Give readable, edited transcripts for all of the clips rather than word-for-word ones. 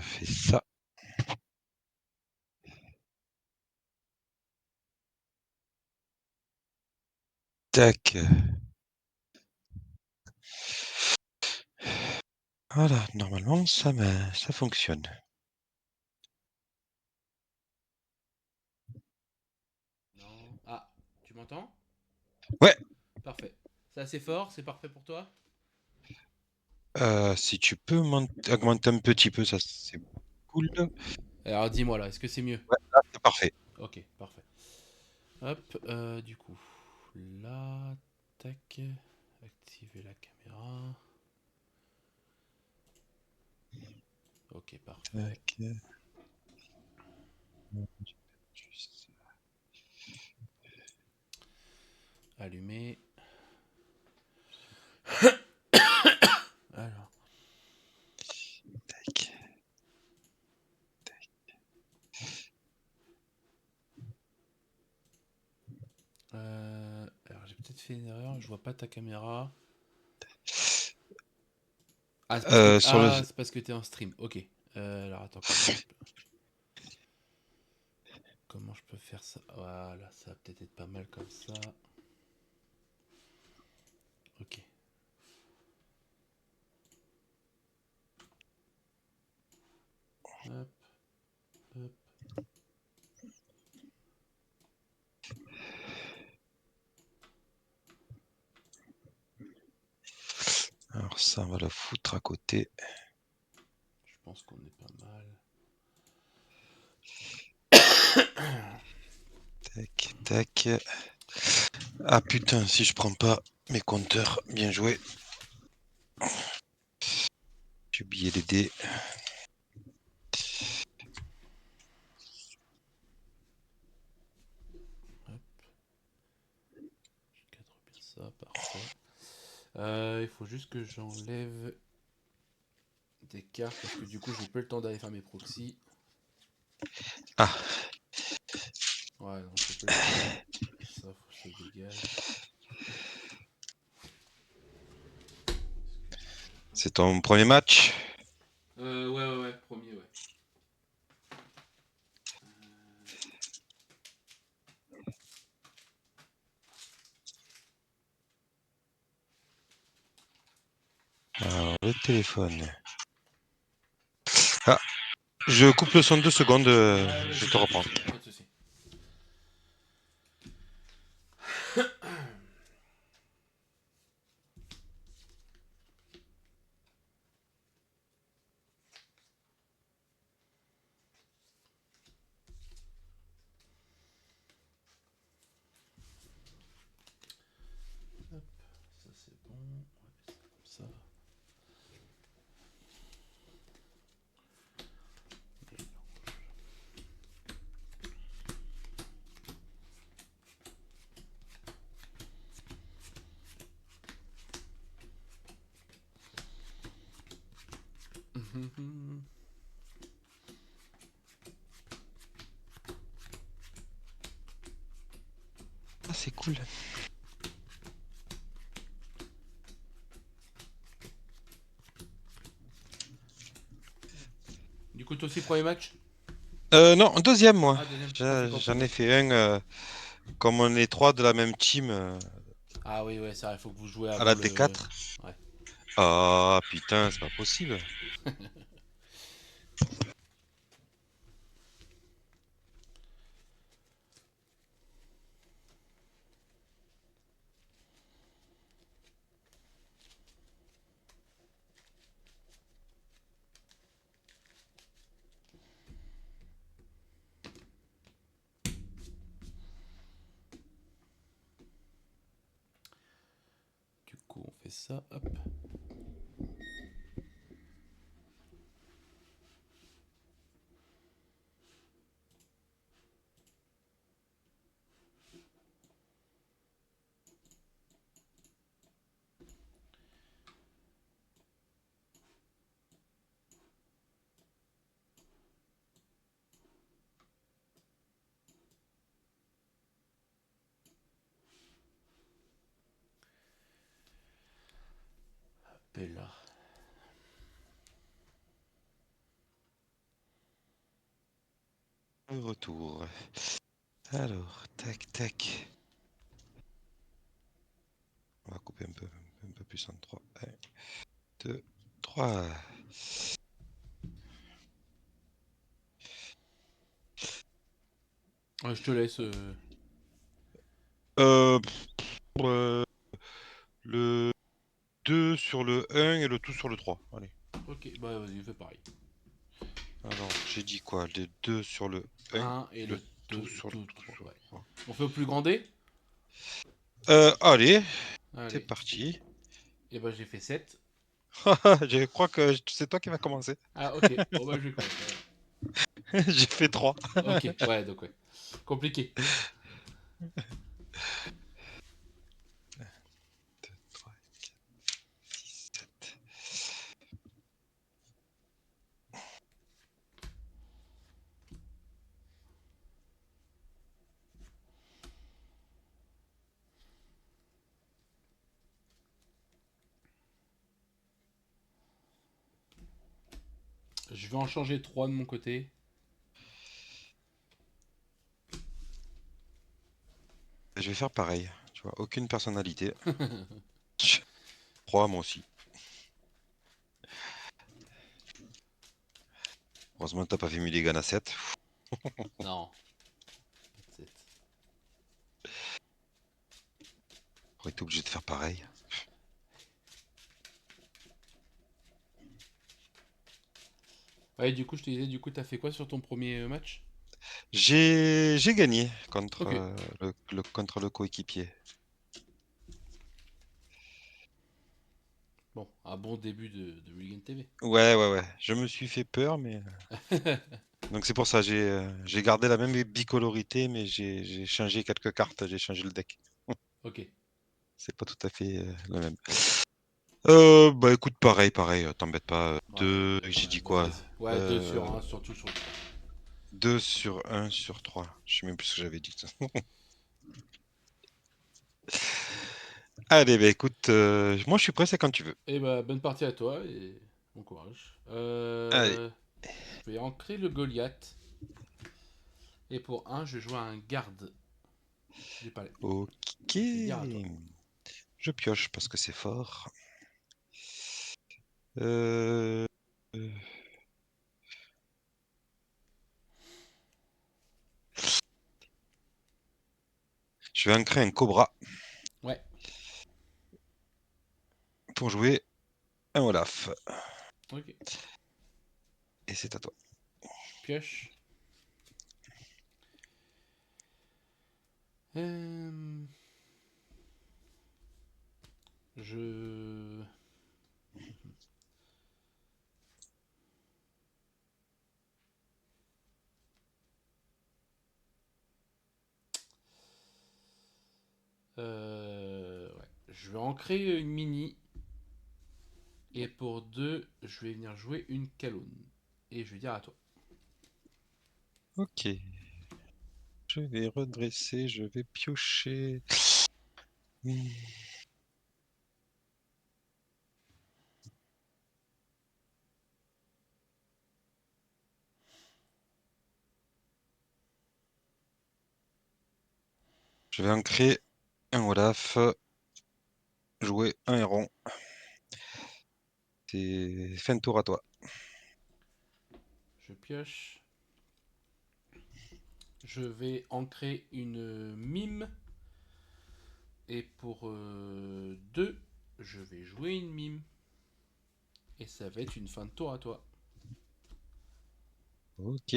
fait ça. Tac. Voilà, normalement ça fonctionne. Non. Ah, tu m'entends? Ouais, Parfait. C'est assez fort, c'est parfait pour toi? si tu peux augmenter un petit peu, ça c'est cool. Alors dis-moi là, est-ce que c'est mieux? Ouais, là c'est parfait. Ok, parfait. Hop, du coup, là, tac, activer la caméra. Ok, parfait. Tac. Juste Allumé. Alors, tac. alors j'ai peut-être fait une erreur, je vois pas ta caméra. Ah, c'est parce que Sur le t'es en stream. Ok. Alors attends, comment je peux faire ça? Voilà, ça va peut-être être pas mal comme ça. Ok. Hop, hop. alors ça, on va le foutre à côté. Je pense qu'on est pas mal. Tac, tac. Ah putain, si je prends pas mes compteurs, bien joué. J'ai oublié les dés. Hop, je cadre bien ça, parfait. Il faut juste que j'enlève des cartes parce que du coup j'ai pas le temps d'aller faire mes proxys. Ah, Ouais, non, j'ai pas le temps. Ça, faut que ça dégage. c'est ton premier match? Ouais, premier, ouais. Alors, le téléphone. Ah, je coupe le son 2 secondes, Ouais, je vas-y, te pas de reprends. soucis, pas de soucis. Hop, ça c'est bon. On va mettre ça comme ça. Mhm. Ah, c'est cool. Du coup, toi aussi, premier match? Non, deuxième, moi. Ah, deuxième. T'en fais quoi, J'en ai premier? fait un, comme on est trois de la même team, Ah oui, ouais, ça, il faut que vous jouez à avant la le. D4. Ouais. Ah, putain, c'est pas possible. Du coup, on fait ça, hop. Et là. retour. Alors, tac, tac. On va couper un peu plus en 3. 1, 2, 3. Je te laisse. Euh, le 2 sur le 1 et le tout sur le 3. Allez. Ok, bah vas-y, fais pareil. Alors, j'ai dit quoi? Le 2 sur le 1 Un et et le le tout 2, sur le tout, 3. ouais. On fait au plus grand dé. Allez, c'est Allez. parti. Et bah j'ai fait 7. Je crois que c'est toi qui vas commencer. Ah ok, bon bah je vais commencer. J'ai fait 3. Ok, ouais, donc ouais. Compliqué. 2, 3, 6, 7. Je vais en changer 3 de mon côté. Je vais faire pareil. Tu vois, aucune personnalité. 3, moi aussi. Heureusement que t'as pas fait Mulligan à 7. Non. 7. J'aurais été obligé de faire pareil. Ouais, du coup, je te disais, du coup, t'as fait quoi sur ton premier match? J'ai gagné contre, Ok. contre le coéquipier. Bon, un bon début de Regan TV. Ouais, ouais, ouais. Je me suis fait peur, mais. Donc c'est pour ça, j'ai gardé la même bicolorité, mais j'ai changé quelques cartes, j'ai changé le deck. Ok. C'est pas tout à fait le même. Bah écoute, pareil, pareil, t'embête pas. Ouais, Deux, ouais, j'ai dit bon, quoi? vas-y. Ouais, 2 sur un, surtout sur le 3. 2 sur 1 sur 3. Je sais même plus ce que j'avais dit. Allez, bah écoute, moi je suis prêt, c'est quand tu veux. Et bah, bonne partie à toi et bon courage. Allez, Je vais ancrer le Goliath. Et pour un, je joue un garde du palais. ok. Je vais dire à toi. Je pioche parce que c'est fort. Euh, je vais ancrer un cobra Ouais, pour jouer un Olaf. ok. Et c'est à toi. Pioche. Euh, je. Ouais. Je vais ancrer une mini. Et pour 2, je vais venir jouer une Kaloun. Et je vais dire à toi. Ok. Je vais redresser, je vais piocher. Hmm. Je vais ancrer un Olaf, jouer un héron. C'est fin de tour à toi. Je pioche. Je vais ancrer une mime. Et pour 2, je vais jouer une mime. Et ça va être une fin de tour à toi. Ok.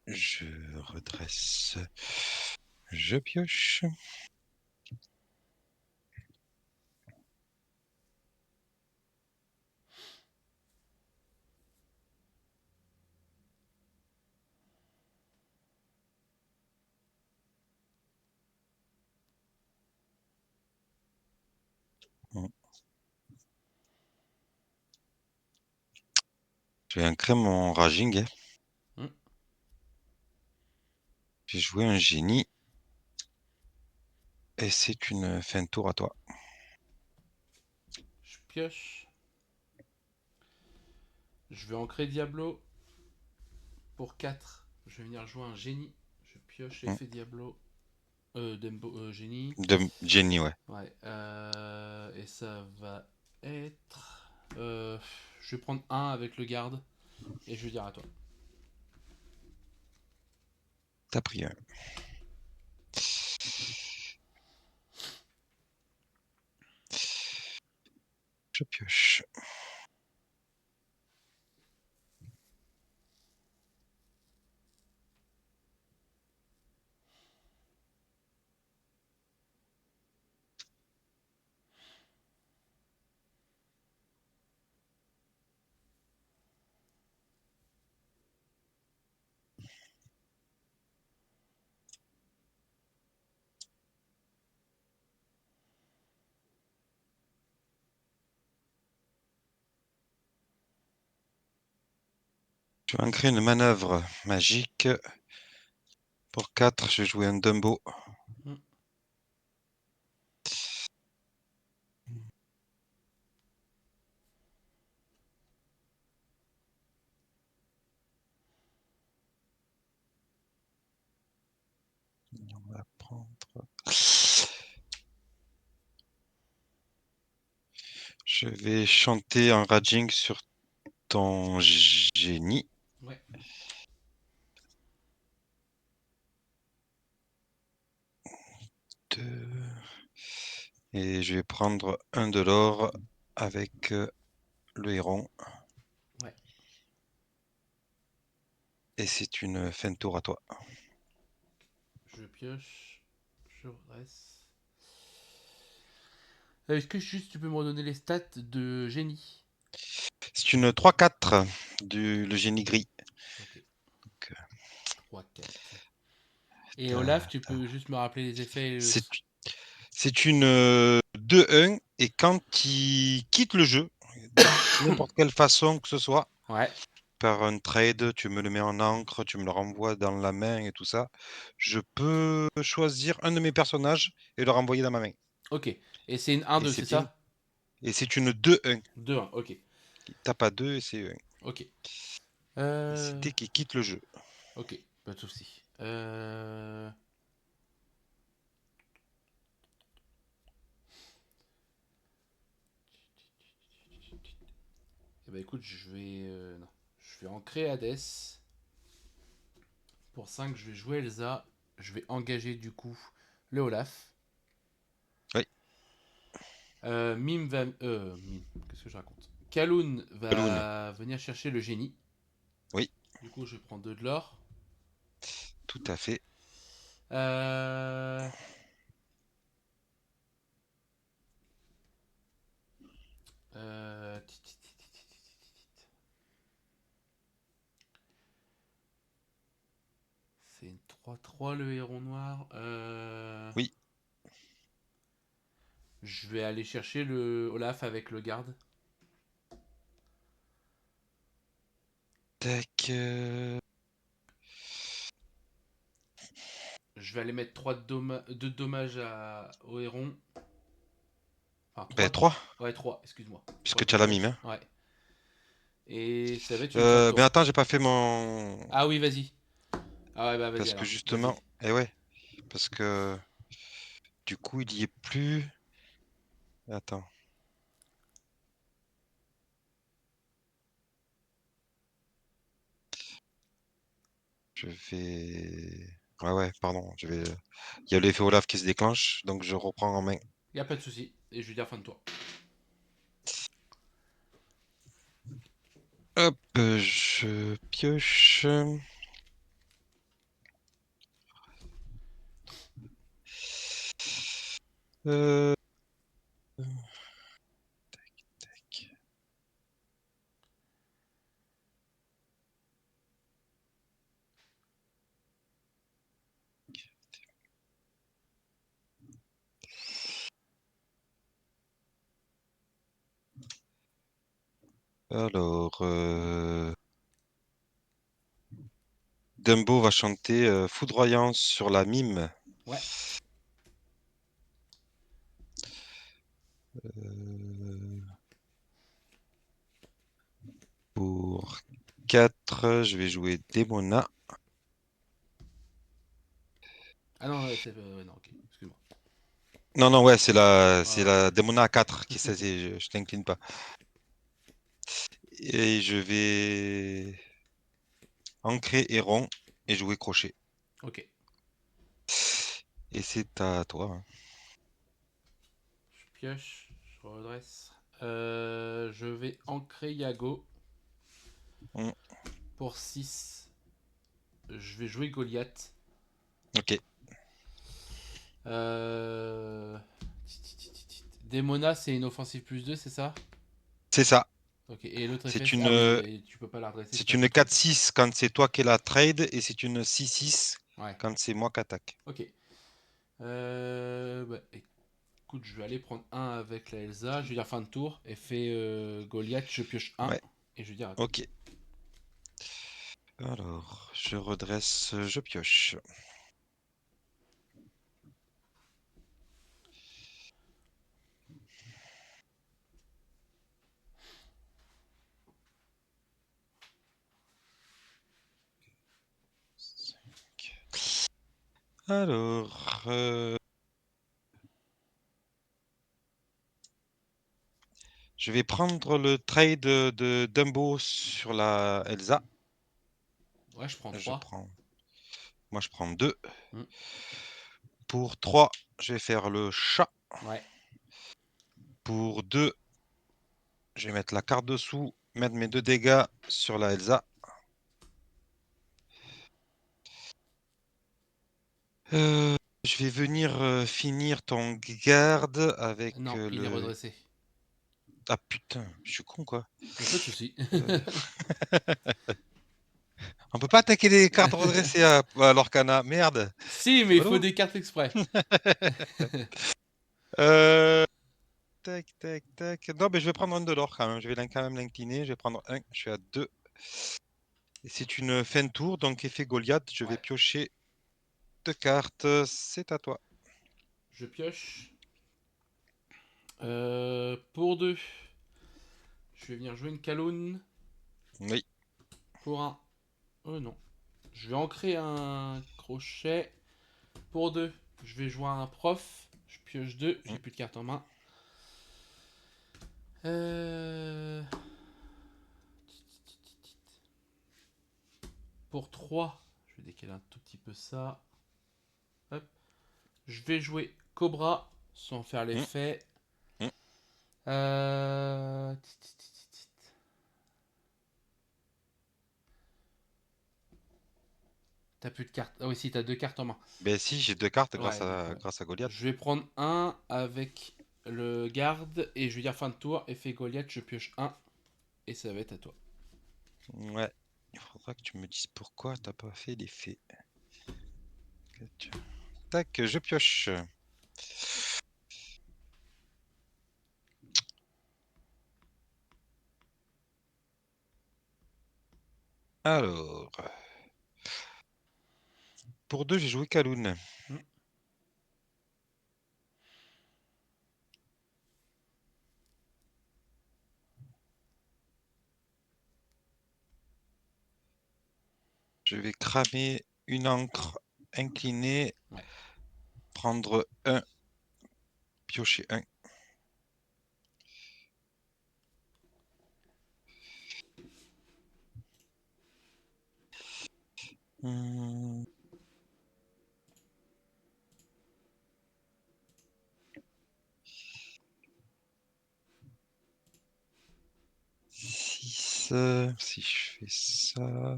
Je redresse. Je pioche. Hmm. Je vais ancrer mon Raging, hein. Hmm. J'ai joué un génie. Et c'est une fin de tour à toi. Je pioche. Je vais ancrer Diablo pour 4. Je vais venir jouer un génie. Je pioche Hmm. effet Diablo. Dembo, génie. De Jenny, ouais. Ouais. Et ça va être. Je vais prendre un avec le garde. Et je vais dire à toi. T'as pris un. Je pioche. Je vais ancrer une manœuvre magique. Pour 4, je vais jouer un Dumbo. Hmm. On va prendre. Je vais chanter un raging sur ton génie. Ouais. Deux. Et je vais prendre un de l'or avec le héron. Ouais. Et c'est une fin de tour à toi. Je pioche. Je reste. Est-ce que juste tu peux me redonner les stats de génie? C'est une 3-4 du le génie gris. Ok. Donc, 3-4. Et Olaf, t'as- tu peux juste me rappeler les effets et C'est c'est une 2-1 et quand il quitte le jeu, de n'importe quelle façon que ce soit, Ouais. par un trade, tu me le mets en encre, tu me le renvoies dans la main et tout ça, je peux choisir un de mes personnages et le renvoyer dans ma main. Ok. Et c'est une Et 1-2, c'est c'est une ça? et c'est une 2-1. 2-1. Ok. Il tape à 2 et c'est 1. Ok. Et c'est Euh... dès qu'il quitte le jeu. Ok. Pas de soucis. Eh ben écoute, je vais. Non. Je vais ancrer Hades. Pour 5, je vais jouer Elsa. Je vais engager du coup le Olaf. Oui, Mime va. Mime, qu'est-ce que je raconte? Kaloun Balloon. va venir chercher le génie. Oui, Du coup, je prends 2 de l'or. tout à fait. Euh... euh, C'est une 3-3 le héron noir. Oui. Je vais aller chercher le Olaf avec le garde. Tac. Je vais aller mettre 2 dommages au héron. Enfin, Ben 3. 3, Ouais, 3, excuse-moi. 3 puisque tu as la mime. dommages. Hein. Ouais. Et ça va être une fin de Mais tour. attends, j'ai pas fait mon. Ah oui, vas-y. Ah ouais, bah vas-y Parce que alors. justement. Vas-y. Eh ouais. Parce que du coup, il y est plus. Attends. Je vais. Ouais, ouais, pardon. Il y a l'effet Olaf qui se déclenche, donc je reprends en main. Y a pas de souci. Et je vais dire fin de tour. Hop, je pioche. Euh, tac. Alors, Dumbo va chanter Foudroyance sur la mime. Ouais. Euh, pour 4, je vais jouer Démona. excuse-moi. Non, non, ouais, c'est Ah, ok. la Demona A4 qui saisit, je t'incline pas. Et je vais ancrer et rond et jouer crochet. Ok. Et c'est à toi, hein. Je pioche, je redresse. Je vais ancrer Yago Mm, pour 6. Je vais jouer Goliath. ok, Euh... Demona, c'est une offensive plus 2, c'est ça? c'est ça. Ok, et l'autre effet, C'est ah oui, une, et tu peux pas la redresser si c'est t'as une plus de 3. 4-6 quand c'est toi qui la trade et c'est une 6-6 Ouais, quand c'est moi qui attaque. ok. Bah, écoute, je vais aller prendre un avec la Elsa. Je vais dire fin de tour. Effet Goliath, je pioche un. Ouais, Et je vais dire à toi. ok. Alors, je redresse, je pioche. Alors, je vais prendre le trade de Dumbo sur la Elsa. Ouais, je prends Je 3. prends, moi je prends 2. Hmm. Pour 3, je vais faire le chat. Ouais. Pour 2, je vais mettre la carte dessous, mettre mes 2 dégâts sur la Elsa. Je vais venir finir ton garde avec Non, il est le... redressé. Ah putain, je suis con quoi. Y a pas de souci. Euh, On peut pas attaquer les cartes redressées à l'Orcana. Merde, Si, c'est mais il faut ballot. des cartes exprès. Euh, tac, tac, tac. Non, mais je vais prendre un de l'or quand même. Je vais quand même l'incliner. Je vais prendre un. Je suis à 2. Et c'est une fin de tour, donc effet Goliath. Je vais Ouais. piocher 2 cartes. C'est à toi. Je pioche. Pour 2. Je vais venir jouer une Kaloun. Oui. Pour un. Oh non. Je vais ancrer un crochet. Pour 2. Je vais jouer un prof. Je pioche 2. J'ai Mm. plus de cartes en main. Euh... Pour 3, je vais décaler un tout petit peu ça. Hop. Je vais jouer Cobra sans faire Mm. l'effet. Mm. Euh... T'as plus de cartes. Ah oui, si, t'as 2 cartes en main. Ben si, j'ai 2 cartes Ouais, donc ouais. grâce à Goliath. Je vais prendre un avec le garde et je vais dire fin de tour. Effet Goliath, je pioche un et ça va être à toi. Ouais. Il faudra que tu me dises pourquoi t'as pas fait l'effet. Tac, je pioche. Alors, pour 2, j'ai joué Kaloun. Hmm. Je vais cramer une encre inclinée, Ouais. prendre un, piocher un. Hmm, 6. Si je fais ça,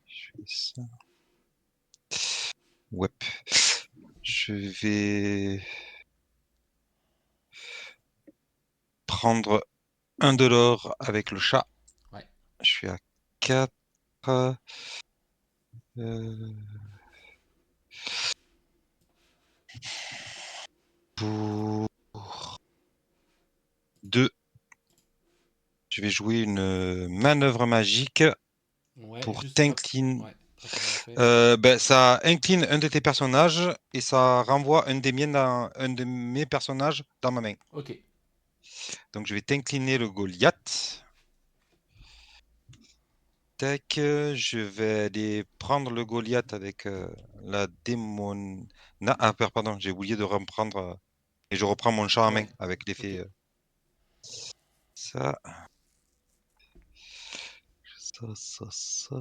je fais ça. Ouais. Je vais prendre un de l'or avec le chat. Ouais. Je suis à 4. Pour 2, je vais jouer une manœuvre magique Ouais, pour juste. t'incliner. Ouais, prépare l'effet. Ben, ça incline un de tes personnages et ça renvoie un de mes personnages dans ma main. Ok. Donc je vais t'incliner le Goliath. tac. Je vais aller prendre le Goliath avec la démon. Ah, pardon, j'ai oublié de reprendre. Et je reprends mon chat en main Ouais. avec l'effet. Ok. Ça, ça.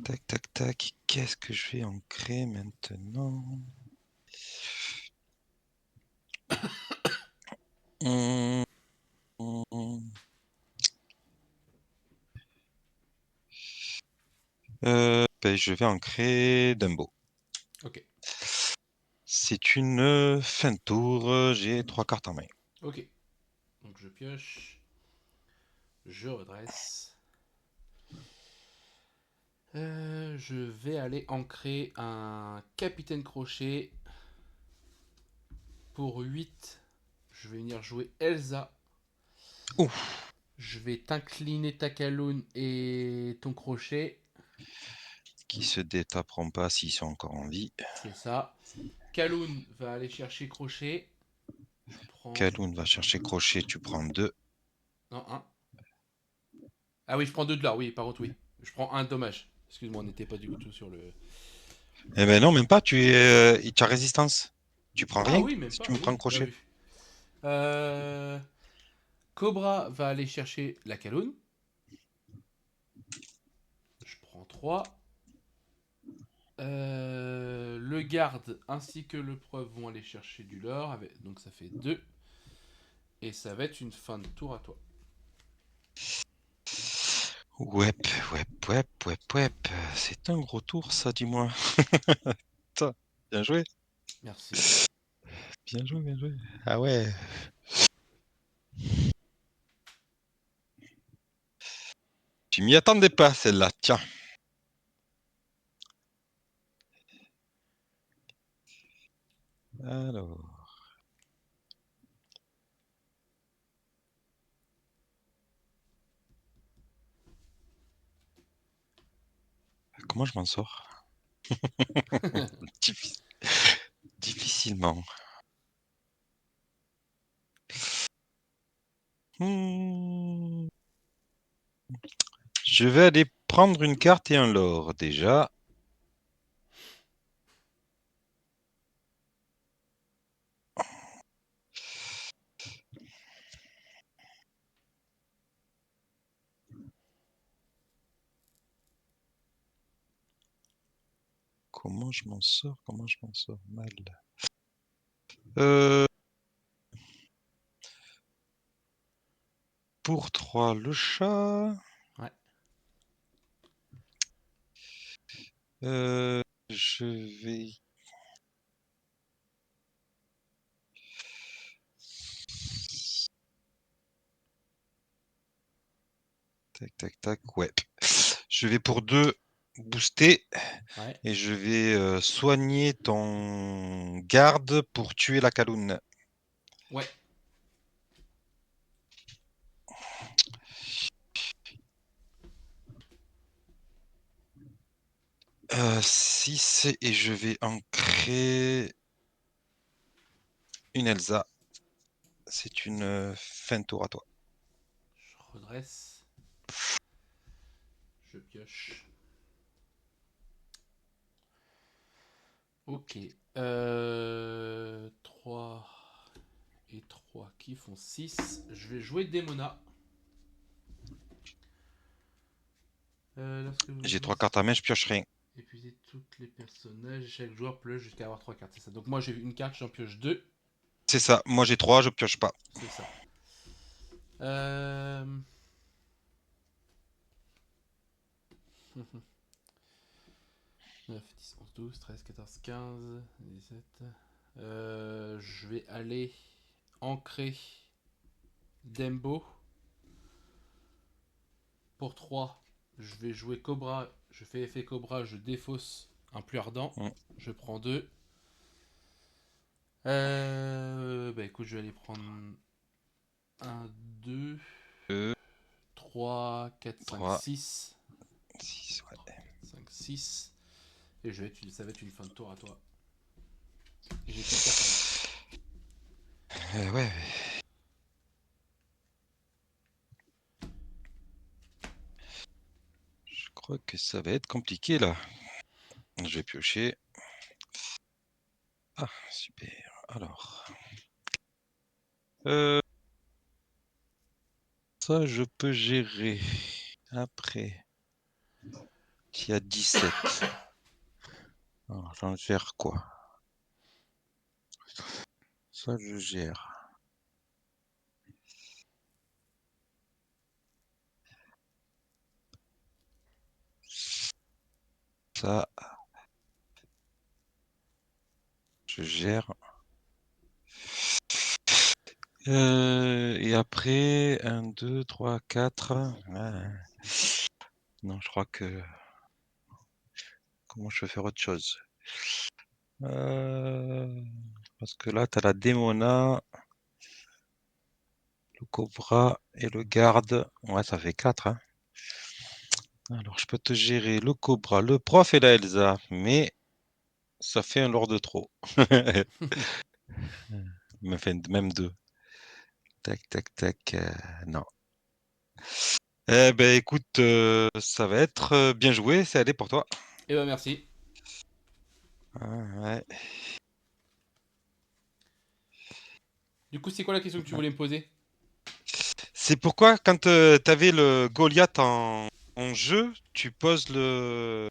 Tac, tac, tac. Qu'est-ce que je vais ancrer maintenant? Hum, hum. Ben, je vais ancrer Dumbo. Ok. C'est une fin de tour. J'ai 3 cartes en main. Ok. Donc je pioche. Je redresse. Je vais aller ancrer un capitaine crochet. Pour 8, je vais venir jouer Elsa. Ouf, Je vais t'incliner ta caloune et ton crochet. qui se détaperont pas s'ils sont encore en vie. C'est ça. Kaloun va aller chercher crochet. Je prends. Kaloun va chercher crochet, tu prends 2. Non, un. Ah oui, je prends 2 de l'or. Oui, par contre, oui. Je prends un dommage. Excuse-moi, on n'était pas du tout sur le. Eh ben non, même pas, tu as résistance. Tu prends Ah rien oui, même si pas. tu me prends Oui, bien crochet. vu. Euh... Cobra va aller chercher la caloune. Je prends 3. Le garde ainsi que le preuve vont aller chercher du lore. Donc ça fait 2. Et ça va être une fin de tour à toi. Wep, wep. C'est un gros tour, ça, dis-moi. Putain, bien joué. Merci. Bien joué, bien joué. Ah ouais. Tu m'y attendais pas, celle-là. Tiens. Alors. Comment je m'en sors? Diffi- Difficilement. Hmm. Je vais aller prendre une carte et un lore, déjà. Comment je m'en sors? Comment je m'en sors? Mal. Euh, pour 3, le chat. Ouais. Je vais... Tac, tac, tac. Ouais. Je vais pour 2 booster Ouais. et je vais soigner ton garde pour tuer la Kaloun. Ouais. 6 et je vais ancrer une Elsa. C'est une fin de tour à toi. Je redresse. Je pioche. Ok. 3 et 3 qui font 6. Je vais jouer Demona. Lorsque vous J'ai jouez 3 cartes à main, je pioche rien. épuisez toutes les personnages, chaque joueur peut jusqu'à avoir 3 cartes. C'est ça. Donc moi j'ai une carte, j'en pioche 2. C'est ça. Moi j'ai 3, je pioche pas. C'est ça. Euh... 9, 10, 11, 12, 13, 14, 15, 17. Je vais aller ancrer Dembo. Pour 3, je vais jouer Cobra. Je fais effet Cobra, je défausse un plus ardent. Mm. Je prends 2. Bah écoute, je vais aller prendre 1, 2, 2, 3, 4, 5, 3, 6. 6. 3, 4, 5, 6. Et ça va être une fin de tour à toi. Et j'ai plus de cartes en main. Ouais. crois que ça va être compliqué là. Je vais piocher. Ah, super. Alors. Ça, je peux gérer. Après, il y a 17. Alors, j'en gère quoi? Ça, je gère. Ça, je gère. Et après, 1, 2, 3, 4. Non, je crois que... Comment je peux faire autre chose? Parce que là, tu as la démona, le cobra et le garde. Ouais, ça fait 4. Hein. Alors, je peux te gérer le cobra, le prof et la Elsa, mais ça fait un lord de trop. Même 2. Tac, tac, tac. Non. Eh ben, écoute, ça va être bien joué. C'est allé pour toi. Eh ben merci. Ah, ouais. Du coup, c'est quoi la question que tu voulais me poser? C'est pourquoi, quand tu avais le Goliath en jeu, tu poses le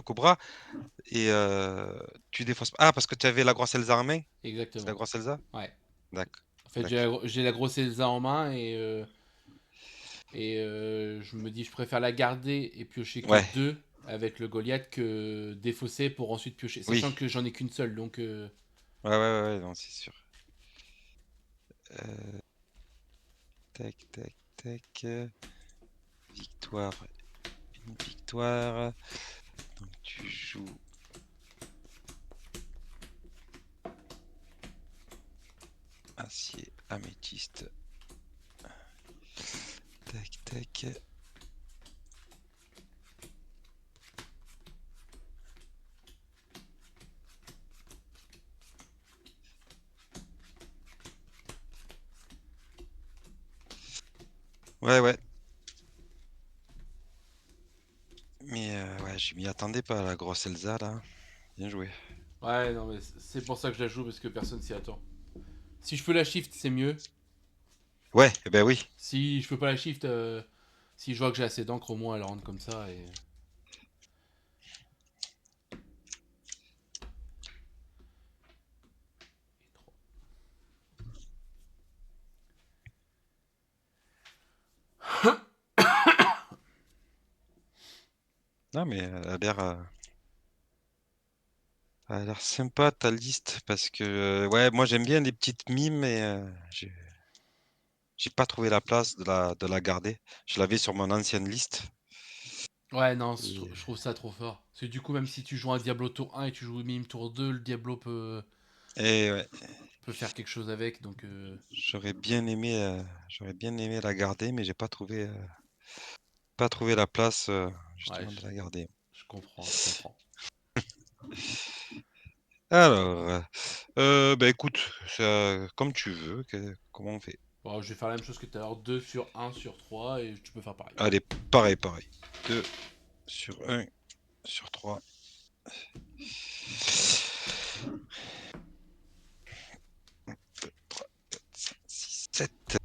cobra et tu défausses pas. Ah, parce que tu avais la grosse Elsa en main? C'est la Exactement. grosse Elsa? Ouais. D'accord. En fait, D'accord. j'ai la grosse Elsa en main et je me dis, je préfère la garder et piocher que Ouais, 2 avec le Goliath que défausser pour ensuite piocher. oui. Sachant que j'en ai qu'une seule, donc Ouais, ouais, ouais, ouais, non, c'est sûr. Euh, tac, tac, tac. Victoire, une victoire. Donc tu joues acier, améthyste. Tac, tac. Ouais, ouais. Mais ouais, je m'y attendais pas, la grosse Elsa, là. Bien joué. ouais, non, mais c'est pour ça que je la joue parce que personne s'y attend. Si je peux la shift, c'est mieux. Ouais, eh ben oui. Si je peux pas la shift, si je vois que j'ai assez d'encre, au moins elle rentre comme ça. Et... Non, mais elle a l'air sympa ta liste parce que ouais, moi j'aime bien les petites mimes, mais j'ai pas trouvé la place de la garder. Je l'avais sur mon ancienne liste. Ouais, non, Et, je trouve ça trop fort. Parce que du coup, même si tu joues un Diablo tour 1 et tu joues Mime tour 2, le Diablo ouais, peut faire quelque chose avec. Donc, j'aurais bien aimé la garder, mais j'ai pas trouvé la place ouais, justement de la garder. je comprends, je comprends. Alors, bah écoute, comme tu veux, comment on fait? Bon, je vais faire la même chose que tout à l'heure, 2 sur 1 sur 3 et tu peux faire pareil. Allez, pareil, pareil. 2 sur 1 sur 3. 6, 7.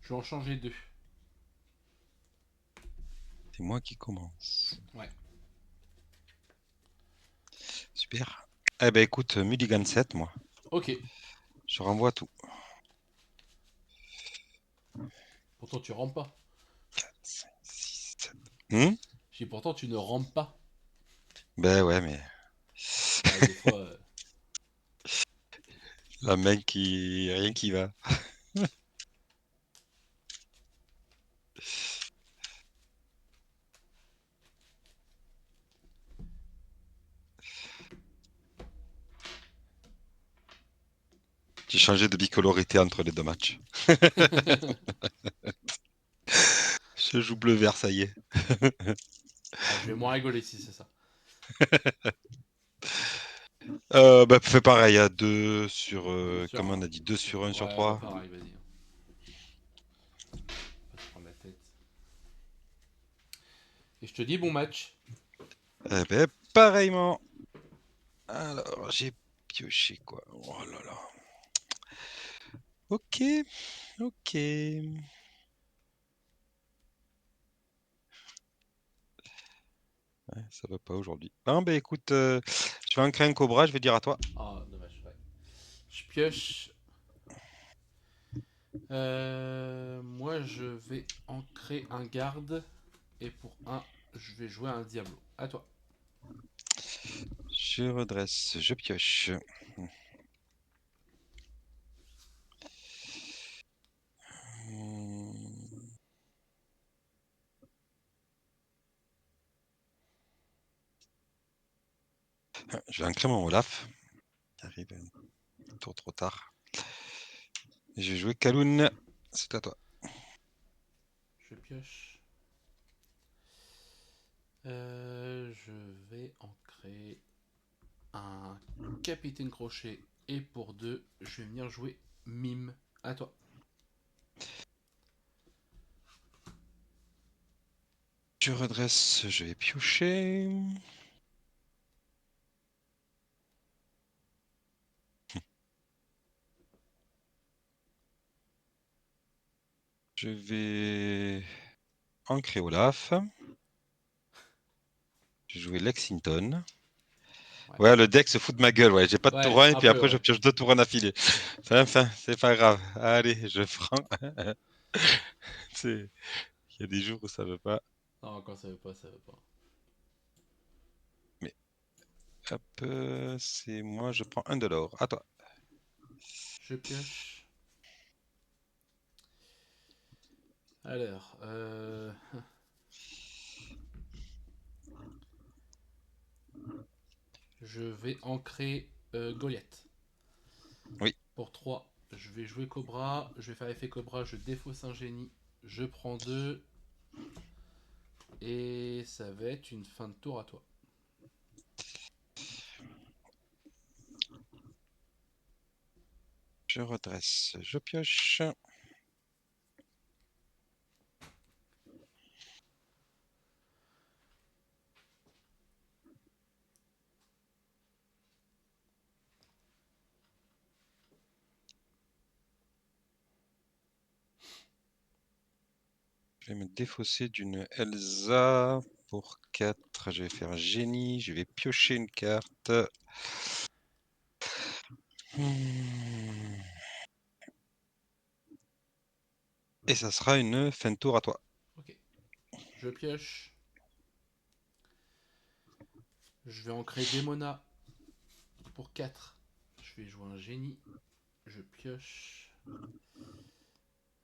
Je vais en changer 2. C'est moi qui commence. Ouais. Super. Eh ben écoute, Mulligan 7, moi. Ok. Je renvoie tout. Pourtant, tu rampes pas. 5, 6, 7. J'ai pourtant, tu ne rampes pas. Ben ouais, mais Ouais, des fois. la main qui... Rien qui va. J'ai changé de bicolorité entre les deux matchs. Je joue bleu vert, ça y est. Ah, je vais moins rigoler si c'est ça. Bah, fais pareil, à 2 sur. Sur Comme on un. a dit, 2 sur un sur Ouais, bah 3. pareil, vas-y, hein. Pas se prendre la tête. Et je te dis bon match. Eh ben, pareillement. Alors, j'ai pioché quoi. Oh là là. Ok, ok. Ouais, ça va pas aujourd'hui. Non, bah écoute, je vais en créer un cobra, je vais dire à toi. Ah, dommage, ouais. Je pioche. Moi, je vais ancrer un garde. Et pour un, je vais jouer un diablo. À toi. Je redresse, je pioche. Hmm, Je vais ancrer mon Olaf. Qui arrive un tour trop tard. Je vais jouer Kaloun. C'est à toi. Je pioche. Je vais ancrer un capitaine crochet. Et pour deux, je vais venir jouer mime. À toi. Je redresse, je vais piocher. Je vais ancrer Olaf. Je vais jouer Lexington. Ouais. Ouais, le deck se fout de ma gueule, ouais. J'ai pas de tour Ouais, 1 et un puis peu, après je ouais. pioche 2 tours en affilée. Enfin, c'est pas grave. Allez, je prends. C'est- Il y a des jours où ça veut pas. Non, quand ça veut pas, ça veut pas. Mais hop, c'est moi, je prends un de l'or. À toi. Je pioche. Alors, je vais ancrer Goliath. Oui. Pour 3, je vais jouer Cobra. Je vais faire effet Cobra. Je défausse un génie. Je prends 2. Et ça va être une fin de tour à toi. Je redresse, je pioche. Je vais me défausser d'une Elsa pour 4. Je vais faire génie. Je vais piocher une carte. Hmm. Et ça sera une fin de tour à toi. Ok. Je pioche. Je vais ancrer Demona pour 4. Je vais jouer un génie. Je pioche.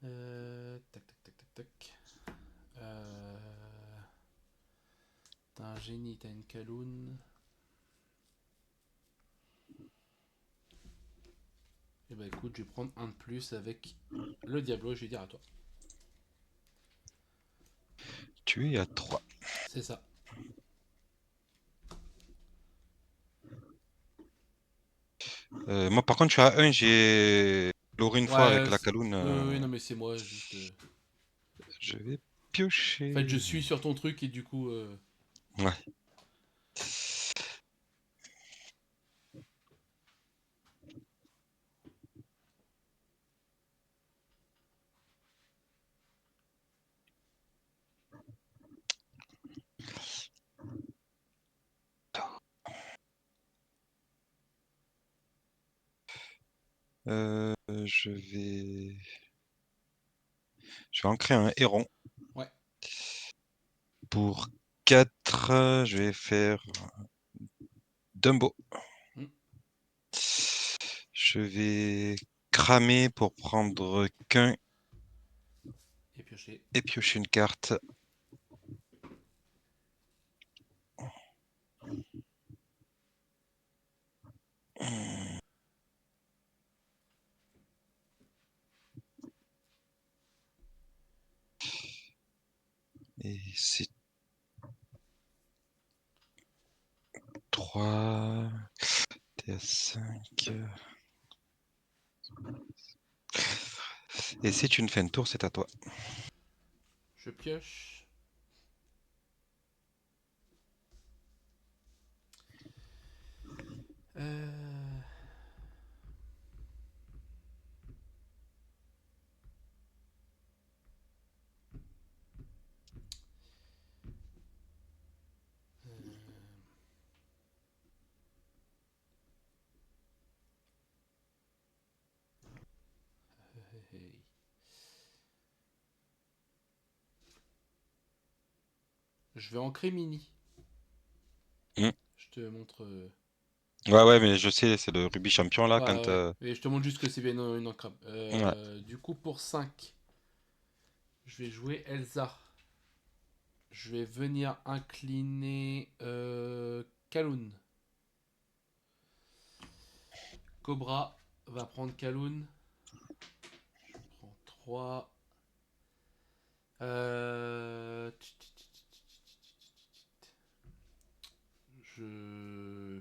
Tac, tac, tac, tac, tac. T'as un génie, t'as une Kaloun. Et bah écoute, je vais prendre un de plus avec le Diablo, je vais dire à toi. Tu es à 3. C'est ça. Moi, par contre, je suis à 1. J'ai louré une fois avec Ouais, la Kaloun. oui, non, mais c'est moi, juste. Je vais En fait, je piocher. suis sur ton truc et du coup. Ouais. Je vais. Je vais en créer un héron. Ouais. Pour 4, je vais faire Dumbo. Hmm. Je vais cramer pour prendre qu'un Et piocher. et piocher une carte. Et c'est 3. 5. Et si tu ne fais une tour, c'est à toi. Je pioche. Euh... Hey. Je vais ancrer mini. Hmm. Je te montre. Ouais, ouais, mais je sais, c'est le rugby champion là. Ouais, Quand. ouais. Et je te montre juste que c'est bien une ancrable. Ouais. Du coup, pour 5, je vais jouer Elsa. Je vais venir incliner Kaloun. Cobra va prendre Kaloun. Je prends 3. Euh... Je...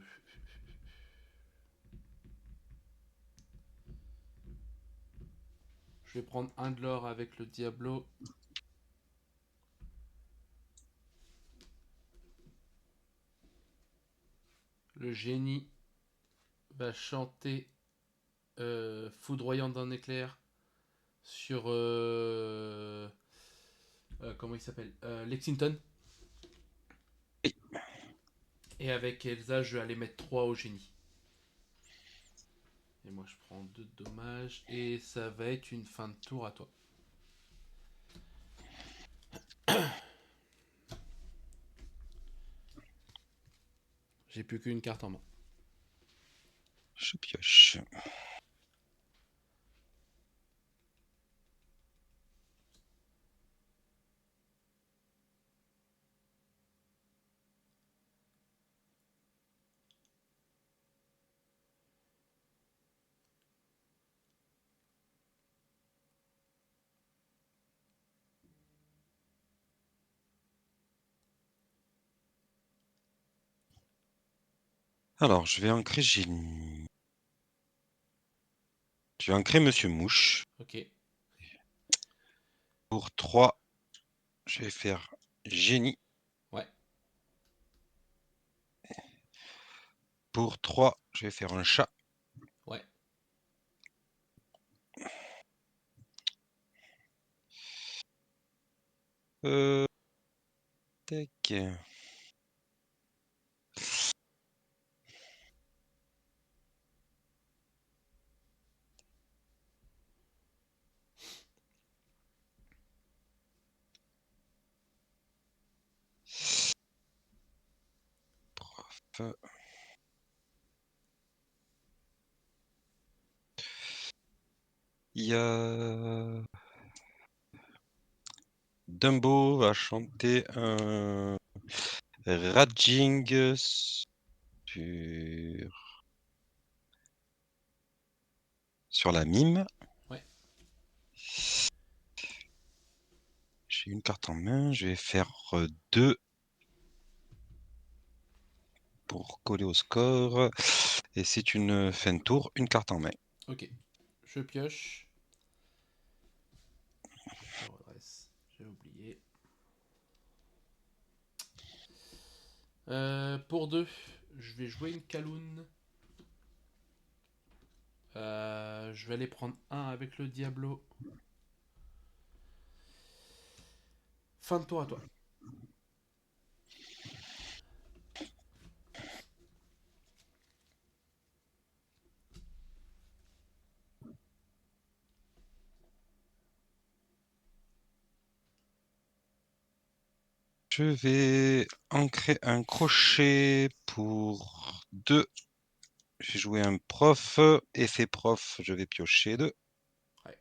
Je vais prendre un de l'or avec le Diablo. Le génie va chanter foudroyant d'un éclair sur comment il s'appelle Lexington. Et avec Elsa, je vais aller mettre 3 au génie. Et moi, je prends 2 de dommages. Et ça va être une fin de tour à toi. J'ai plus qu'une carte en main. Je pioche. Alors, je vais ancrer génie. Je vais ancrer Monsieur Mouche. Ok. Pour 3, je vais faire génie. Ouais. Pour 3, je vais faire un chat. Ouais. Euh, tac. Prof. Il y a Dumbo va chanter un Raging sur la mime. Ouais. J'ai une carte en main, je vais faire 2 pour coller au score. Et c'est une fin de tour, une carte en main. Ok. Je pioche. Je redresse. J'ai oublié. Pour 2, je vais jouer une Kaloun. Je vais aller prendre un avec le Diablo. Fin de tour à toi. Je vais ancrer un crochet pour 2. Je vais jouer un prof. Effet prof, je vais piocher 2. Ouais.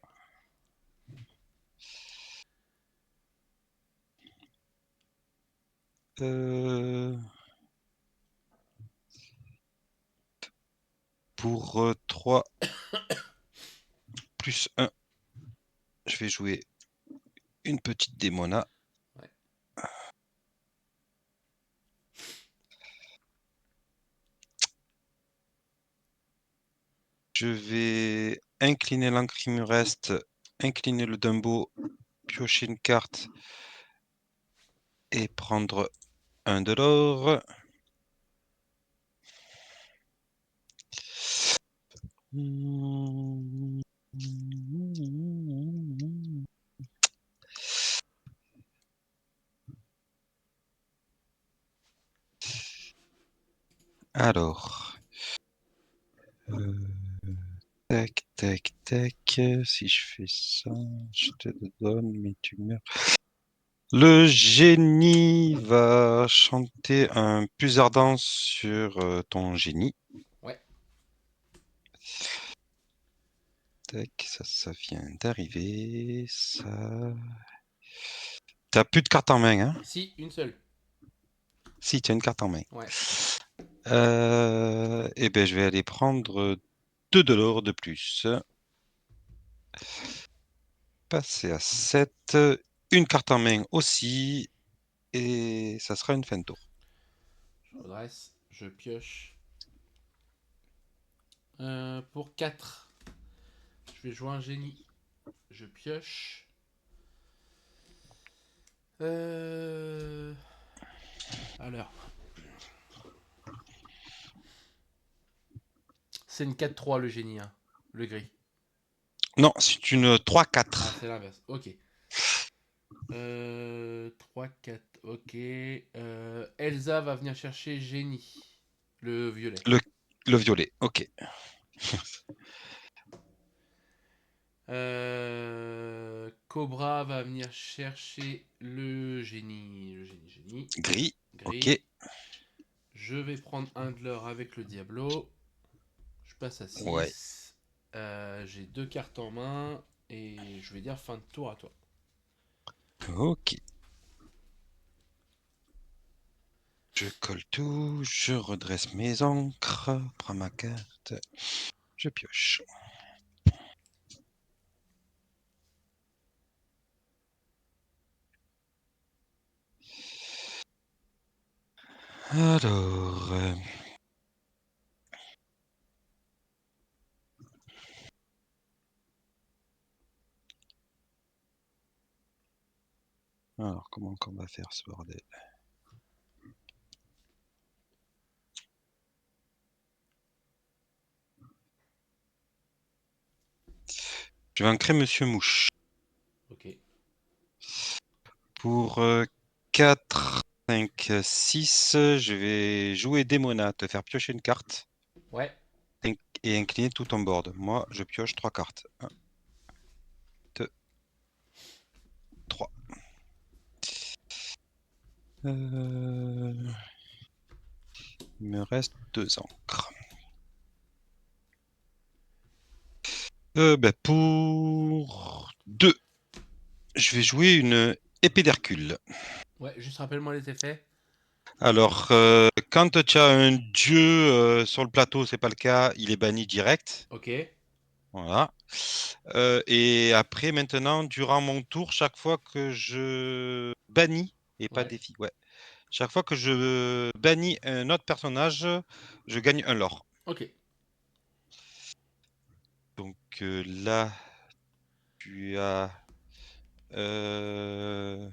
Pour 3 plus 1, je vais jouer une petite démona. Ouais. Je vais incliner l'encre qui me reste, incliner le Dumbo, piocher une carte et prendre un de l'or. Alors, tac, tac, tac. Si je fais ça, je te le donne, mais tu meurs. Le génie va chanter un plus ardent sur ton génie. Ouais. Tac, ça vient d'arriver. Ça. T'as plus de carte en main, hein? Si, une seule. Si, tu as une carte en main. Ouais. Eh ben, je vais aller prendre 2 de l'or de plus. Passer à 7. Une carte en main aussi. Et ça sera une fin de tour. Je redresse. Je pioche. Pour 4. Je vais jouer un génie. Je pioche. Alors. C'est une 4-3 le génie, hein. Le gris. Non, c'est une Ah, 3-4. c'est l'inverse. Ok. 3-4. Ok. Elsa va venir chercher génie. Le violet. Le violet, ok. Cobra va venir chercher le génie. Le génie, génie. Gris, ok. Gris. Je vais prendre un de l'or avec le Diablo. Je passe à Ouais, 6. J'ai 2 cartes en main. Et je vais dire fin de tour à toi. ok. Je colle tout, je redresse mes encres, prends ma carte, je pioche. Alors, comment qu'on va faire ce bordel? Je vais ancrer Monsieur Mouche. Ok. Pour 4, 5, 6, je vais jouer Démona, te faire piocher une carte Ouais. et incliner tout ton board. Moi, je pioche 3 cartes. 1, 2, 3. Il me reste 2 encres. Pour 2, je vais jouer une épée d'Hercule. Ouais, juste rappelle-moi les effets. Alors, quand tu as un dieu sur le plateau, c'est pas le cas, il est banni direct. Ok. Voilà. Et après, maintenant, durant mon tour, chaque fois que je bannis, et pas Ouais. défi, ouais. Chaque fois que je bannis un autre personnage, je gagne un lore. Ok. Donc là, tu as euh,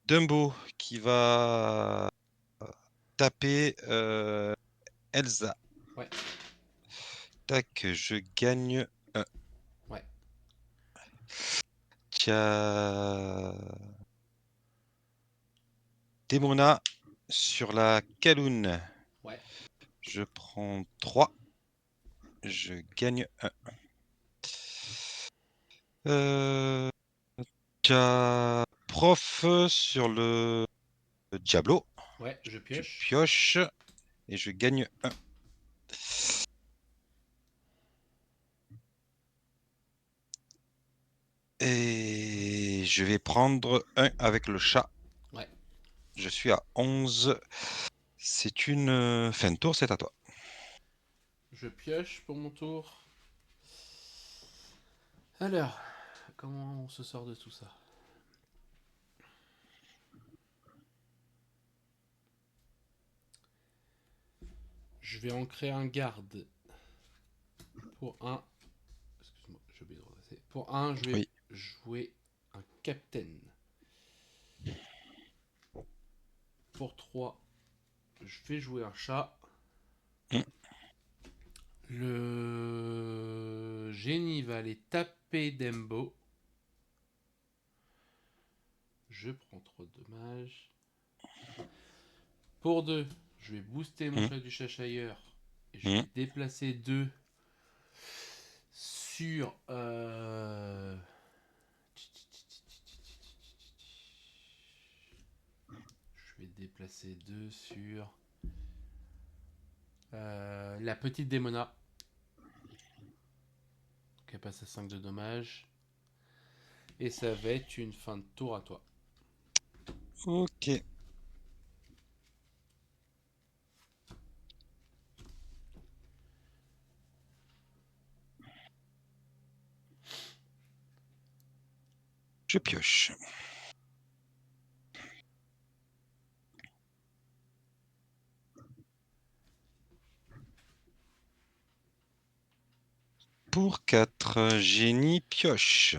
Dumbo qui va taper Elsa. Ouais. Tac, je gagne un. Ouais. Tiens, Demona sur la Kaloun. Ouais. Je prends 3. Je gagne un. Tiens, prof sur le Diablo. Ouais. Je Je pioche. pioche et je gagne un. Et je vais prendre un avec le chat. Ouais. Je suis à 11. C'est une fin de tour, c'est à toi. Je pioche pour mon tour. Alors, comment on se sort de tout ça? Je vais ancrer un garde. Pour un. Excuse-moi, j'ai oublié de redresser. Pour un, je vais Oui. jouer un captain. Pour 3, je vais jouer un chat. Mm, Le génie va aller taper Dembo. Je prends trop de dommages. Pour 2, je vais booster mon mm, chat du Cheshire. Et je mm. vais déplacer 2 sur. Je vais déplacer 2 sur. La petite Démona. Qui passe à 5 de dommages. Et ça va être une fin de tour à toi. Ok. Je pioche. Pour 4, génie pioche.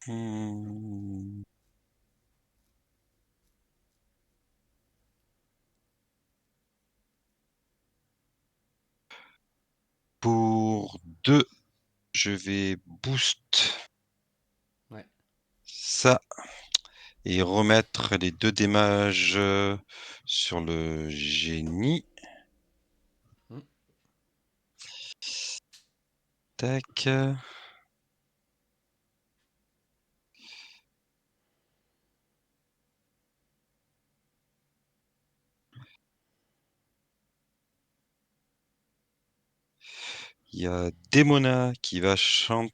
Hmm. Pour 2, je vais boost Ouais. ça et remettre les 2 dommages sur le génie. Hmm. Tac. Il y a Démona qui va chanter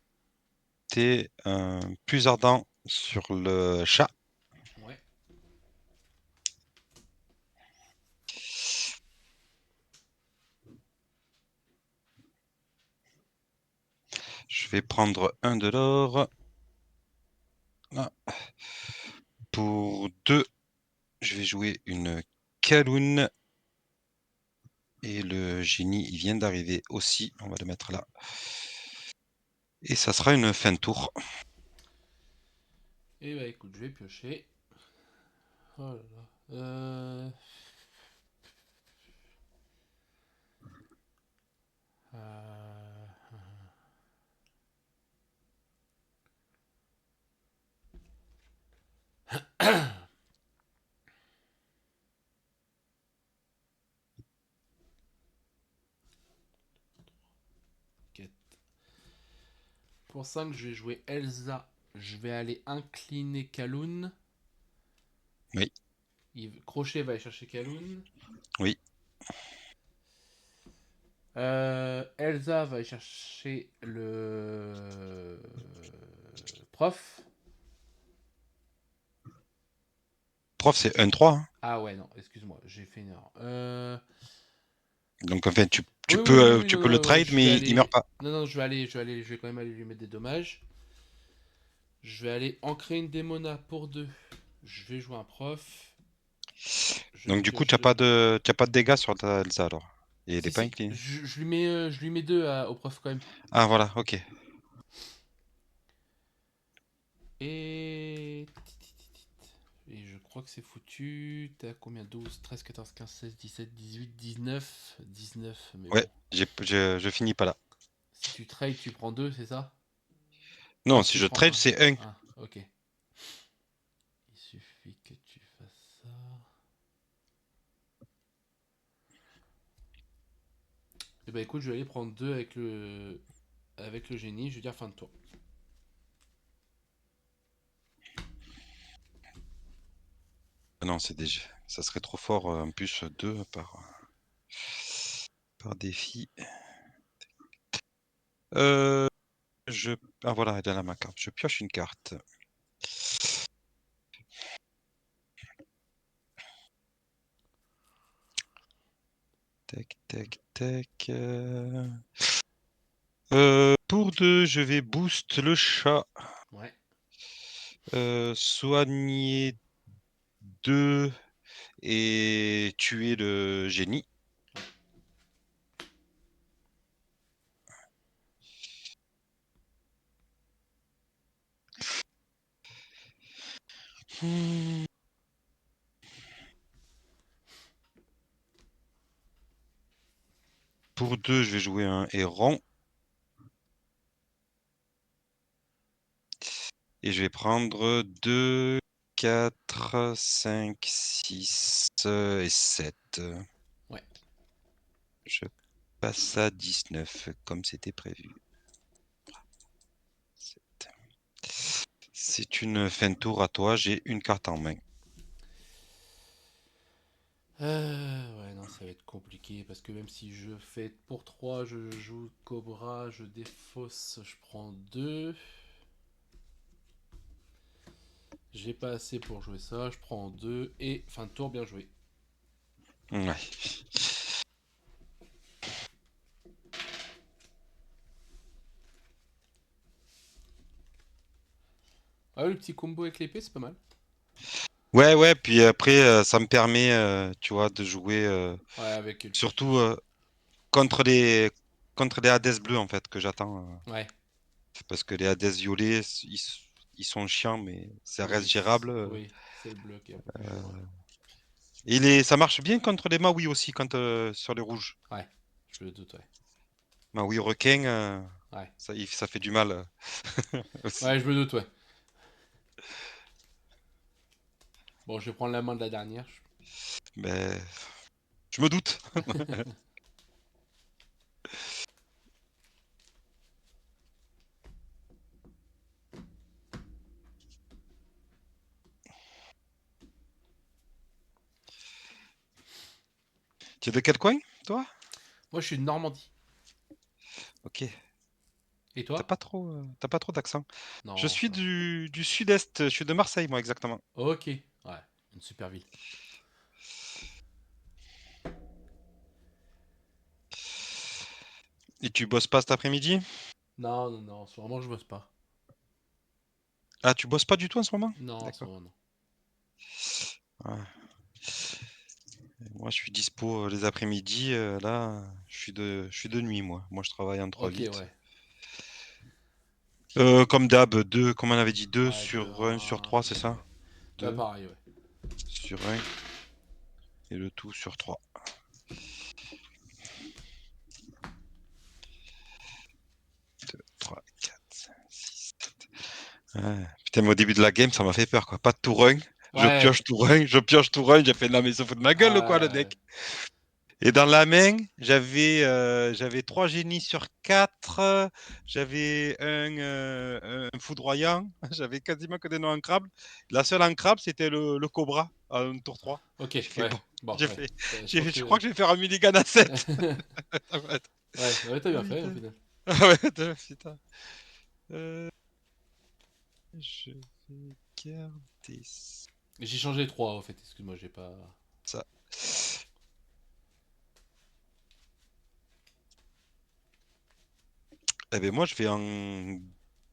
un plus ardent sur le chat. Ouais. Je vais prendre un de l'or. Ah. Pour 2, je vais jouer une Kaloun. Et le génie, il vient d'arriver aussi. On va le mettre là. Et ça sera une fin de tour. Et bah écoute, je vais piocher. Oh là là. 4. Pour 5, je vais jouer Elsa. Je vais aller incliner Kaloun. Oui, Crochet va aller chercher Kaloun. oui. Elsa va aller chercher le prof. Prof, c'est 1-3. Hein. Ah ouais, non, excuse-moi, j'ai fait une erreur. Donc, en fait, Oui, oui, oui, oui, tu non, peux le non, trade, je vais mais il meurt aller. pas. Non, non, je vais quand même aller lui mettre des dommages. Je vais aller ancrer une démona pour 2. Je vais jouer un prof. Je Donc, du coup, pioche 2. tu as pas de dégâts sur ta Elsa alors. Et elle est Si, pas si, inclinée. je lui mets 2 au prof quand même. Ah, voilà, ok. Et. Et je crois que c'est foutu. T'as combien? 12, 13, 14, 15, 16, 17, 18, 19. 19, mais Ouais, bon. je finis pas là. Si tu trades, tu prends 2, c'est ça? Non, Ah, si tu je prends trade, un. c'est un. Ah, ok. Il suffit que tu fasses ça. Et bah écoute, je vais aller prendre 2 avec le génie. Je vais dire fin de tour. Ah non, ça serait trop fort. En plus, 2 par défi. Euh, Ah voilà, elle est là ma carte. Je pioche une carte. Tac, tac, tac. Pour 2, je vais boost le chat. Ouais. Soigner 2 et tuer le génie. Hmm. Pour 2, je vais jouer un héron. Et je vais prendre 2, 4, 5, 6 et 7. Ouais. Je passe à 19 comme c'était prévu. C'est une fin de tour à toi, j'ai une carte en main. Ouais, non, ça va être compliqué parce que même si je fais pour 3 je joue Cobra, je défausse, je prends 2. J'ai pas assez pour jouer ça, je prends 2 et fin de tour, bien joué. Ouais. Ah, le petit combo avec l'épée, c'est pas mal. Ouais, ouais, puis après, ça me permet, tu vois, de jouer Ouais, avec le surtout petit. contre les contre les Hades bleus, en fait, que j'attends. Ouais, Parce que les Hades violets, ils sont chiants, mais ça reste oui, gérable. oui, c'est le bloc qui est un peu plus chaud. Et ça marche bien contre les Maui aussi, quand, sur les rouges. Ouais, je me doute, ouais. Maui requin, Ouais, ça fait du mal aussi. ouais, je me doute, ouais. Bon, je vais prendre la main de la dernière. Mais je me doute. Tu es de quel coin, toi? Moi, je suis de Normandie. Ok. Et toi? T'as pas trop d'accent. Je Non, suis ça va. du sud-est. Je suis de Marseille, moi, exactement. Ok, ouais, une super ville. Et tu bosses pas cet après-midi? Non, non, non, en ce moment, je bosse pas. Ah, tu bosses pas du tout en ce moment? Non, en ce D'accord. moment, non. Ouais. Moi, je suis dispo les après-midi. Là, je suis de nuit, moi. Moi, je travaille en Ok, 3-8. ouais. Comme d'hab, deux, comme on avait dit, 2 Ouais, 2, sur 1 sur 1, 3, puis... c'est ça? Ouais, 2 pareil, ouais. sur 1 et le tout sur 3. 3, 4, 5, 6, 7. Ouais. Putain, mais au début de la game, ça m'a fait peur, quoi. Pas de tour 1. Ouais, Je pioche tour 1. J'ai fait, non, mais il se fout de ma gueule, quoi, le ouais, mec. Et dans la main, j'avais 3 génies sur 4. J'avais un foudroyant. J'avais quasiment que des noms ancrables. La seule ancrable, c'était le cobra à un tour 3. ok, J'ai fait, ouais. bon, Bon, ouais. Je j'ai pense fait, je crois que... que je vais faire un mulligan à 7. Ça va être- Ouais, ouais, t'as Ah, bien fait, au putain. final. Ah ouais, putain. Euh, je vais garder J'ai changé 3 au fait, excuse-moi, j'ai pas... ça. Eh ben moi, je vais en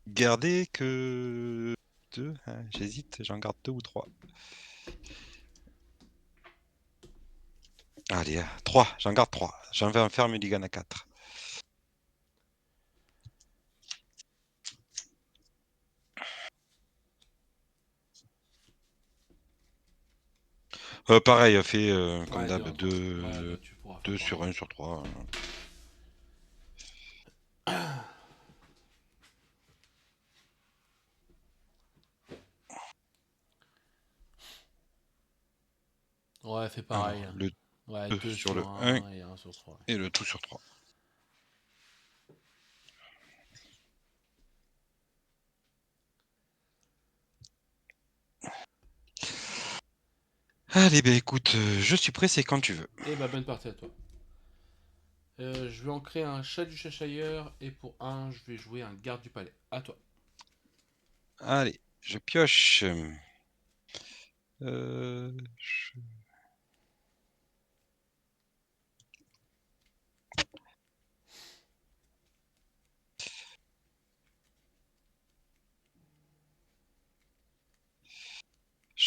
garder que 2. J'hésite, j'en garde 2 ou 3. Allez, 3, j'en garde 3. J'en vais en faire mulligan à 4. Pareil, fait comme Ouais, 2 d'hab, en 3. Ouais, bah tu pourras faire 2 sur pareil. 1 sur 3. Ouais, fais pareil, Alors, hein. le Ouais, 2 2 sur sur le un un et un sur 3. et le tout sur 3. Allez, ben écoute, je suis prêt, c'est quand tu veux. Et bah, bonne partie à toi. Je vais en créer un chat du Cheshire et pour un, je vais jouer un garde du palais. À toi. Allez, je pioche. Euh, je-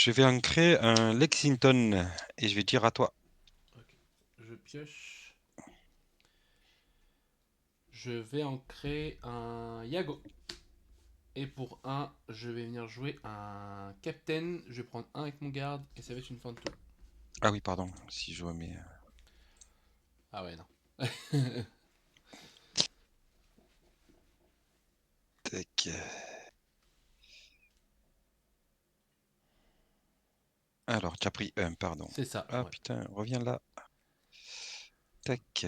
Je vais en créer un Lexington et je vais dire à toi. Ok. Je pioche. Je vais en créer un Yago. Et pour un, je vais venir jouer un Captain. Je vais prendre un avec mon garde et ça va être une fin de tour. Ah oui, pardon, si je vois mes. Ah ouais, non. Tac. Alors, tu as pris un, pardon. C'est ça, Ah ouais. putain, reviens là. Tac.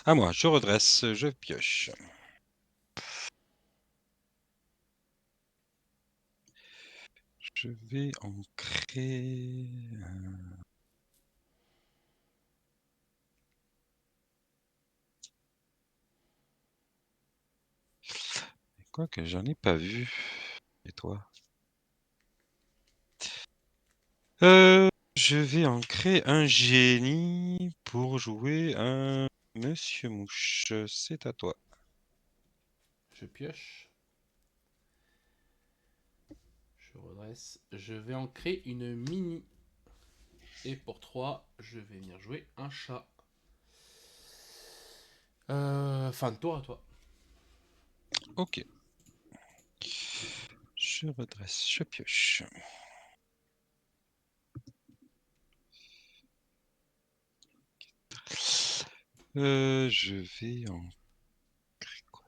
À moi, je redresse, je pioche. Je vais en créer. Quoi que j'en ai pas vu. Et toi? Je vais en créer un génie pour jouer un Monsieur Mouche. C'est à toi. Je pioche. Je redresse. Je vais en créer une mini. Et pour 3, je vais venir jouer un chat. Fin de tour à toi. Ok. Je redresse, je pioche. Je vais en créer quoi?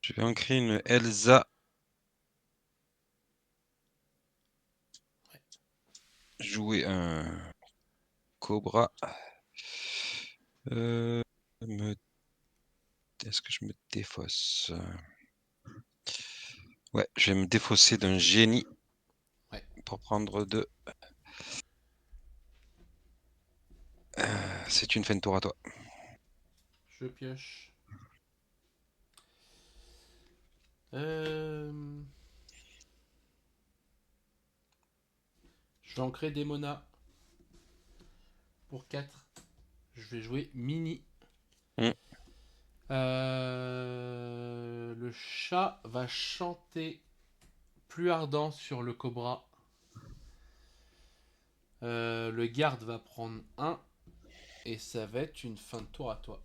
Je vais en créer une Elsa. Ouais. Jouer un Cobra. Euh, me- Est-ce que je me défausse? Ouais, je vais me défausser d'un génie Ouais. pour prendre deux. C'est une fin de tour à toi. Je pioche. Euh... Je vais en créer des monas. Pour 4, je vais jouer mini. Hmm. Le chat va chanter plus ardent sur le cobra. Le garde va prendre un. Et ça va être une fin de tour à toi.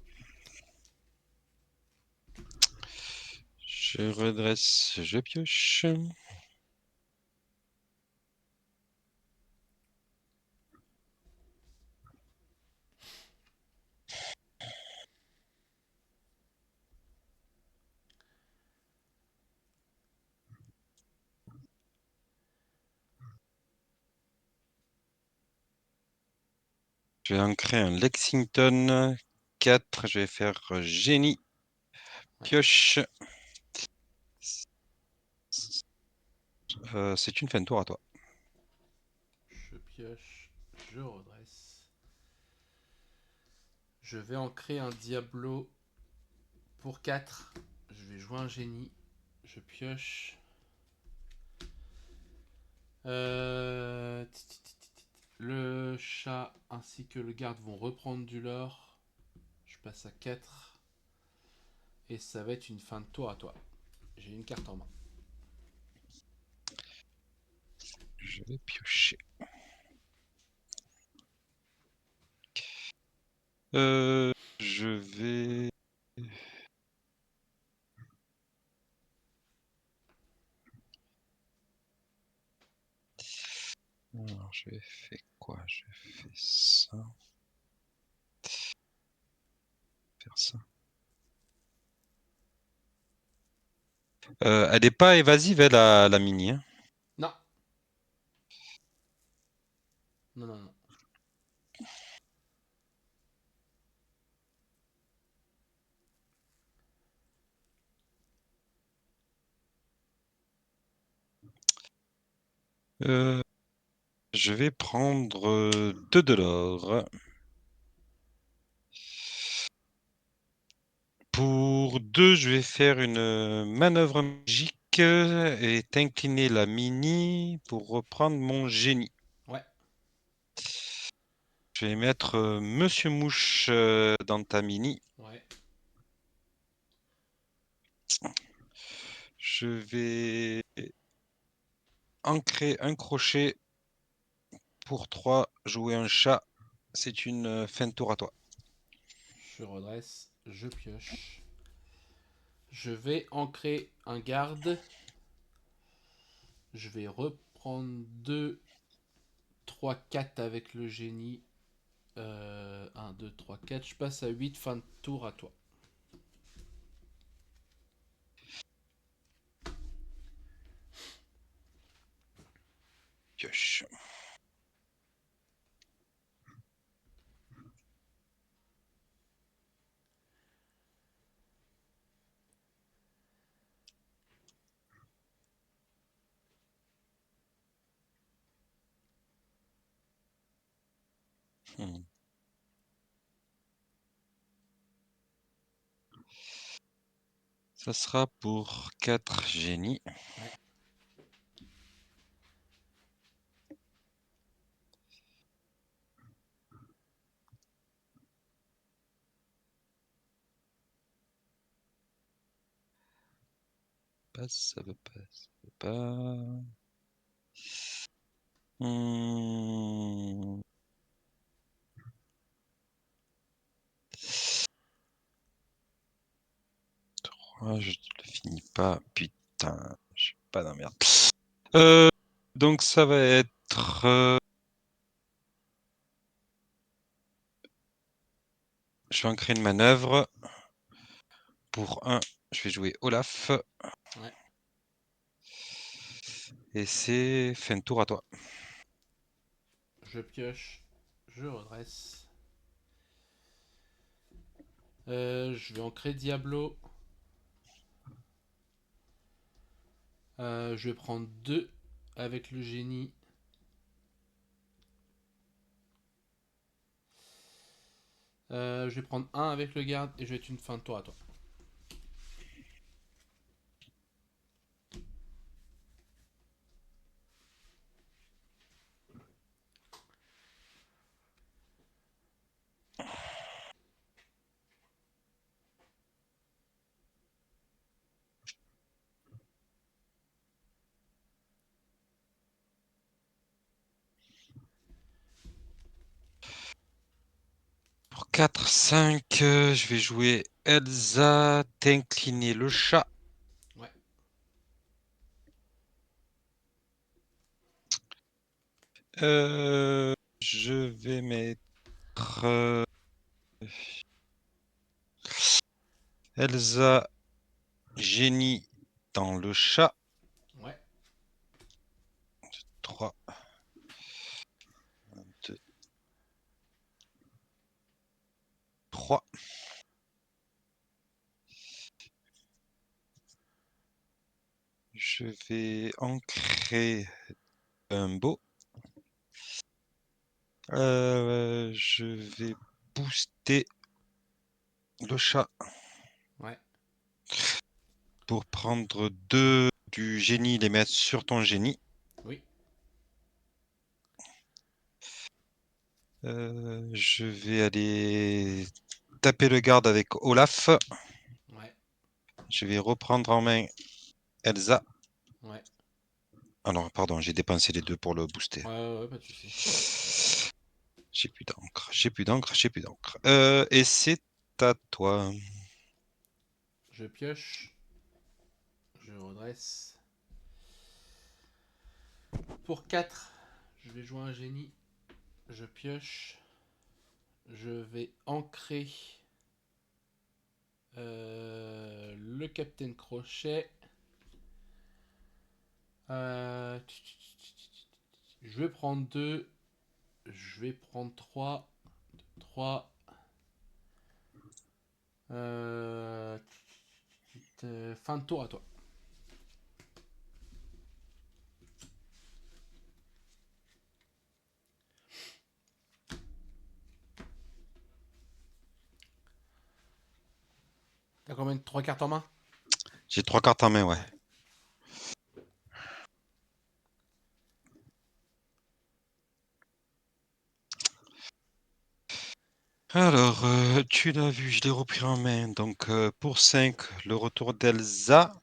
Je redresse, je pioche. Je vais en créer un Lexington 4. Je vais faire génie. Ouais. Pioche. C'est une fin de tour à toi. Je pioche. Je redresse. Je vais en créer un Diablo pour 4. Je vais jouer un génie. Je pioche. Euh, Le chat ainsi que le garde vont reprendre du lore. Je passe à 4. Et ça va être une fin de tour à toi. J'ai une carte en main. Je vais piocher. Je vais. Alors, je vais faire quoi? Je vais faire ça. Faire ça. Elle n'est pas évasive, elle, la mini, hein. Non. Non, non, non. Euh, je vais prendre deux de l'or. Pour deux, je vais faire une manœuvre magique. et t'incliner la mini pour reprendre mon génie. Ouais. Je vais mettre Monsieur Mouche dans ta mini. Ouais. Je vais ancrer un crochet pour 3, jouer un chat. C'est une fin de tour à toi. Je redresse. Je pioche. Je vais ancrer un garde. Je vais reprendre 2, 3, 4 avec le génie. 1, 2, 3, 4. Je passe à 8. Fin de tour à toi. Pioche. Hmm. Ça sera pour 4 génies. Ouais. Passe, ça veut pas, ça veut pas. Hmm. Ah, je le finis pas. Putain, je suis pas dans la merde. Euh, donc ça va être. Je vais en créer une manœuvre. Pour 1, je vais jouer Olaf. Ouais. Et c'est fin de tour à toi. Je pioche. Je redresse. Je vais ancrer Diablo. Je vais prendre 2 avec le génie. Je vais prendre 1 avec le garde et je vais être une fin de tour à toi. Pour 4, 5, je vais jouer Elsa, t'incliner le chat. Ouais. Je vais mettre Elsa, génie dans le chat. Ouais. 3, 2, 3. Je vais ancrer un beau. Je vais booster le chat Ouais. pour prendre 2 du génie, les mettre sur ton génie. Oui. Je vais aller taper le garde avec Olaf. Ouais. Je vais reprendre en main Elsa. Ouais. Alors, pardon, j'ai dépensé les 2 pour le booster. Ouais, pas de soucis. J'ai plus d'encre, j'ai plus d'encre, j'ai plus d'encre. Et c'est à toi. Je pioche. Je redresse. Pour 4, je vais jouer un génie. Je pioche. Je vais ancrer le Capitaine Crochet. Je vais prendre 2. Je vais prendre 3. 3. Fin de tour à toi. T'as combien de 3 cartes en main? J'ai 3 cartes en main, ouais. Ouais. Alors, tu l'as vu, je l'ai repris en main. Donc, pour 5, le retour d'Elsa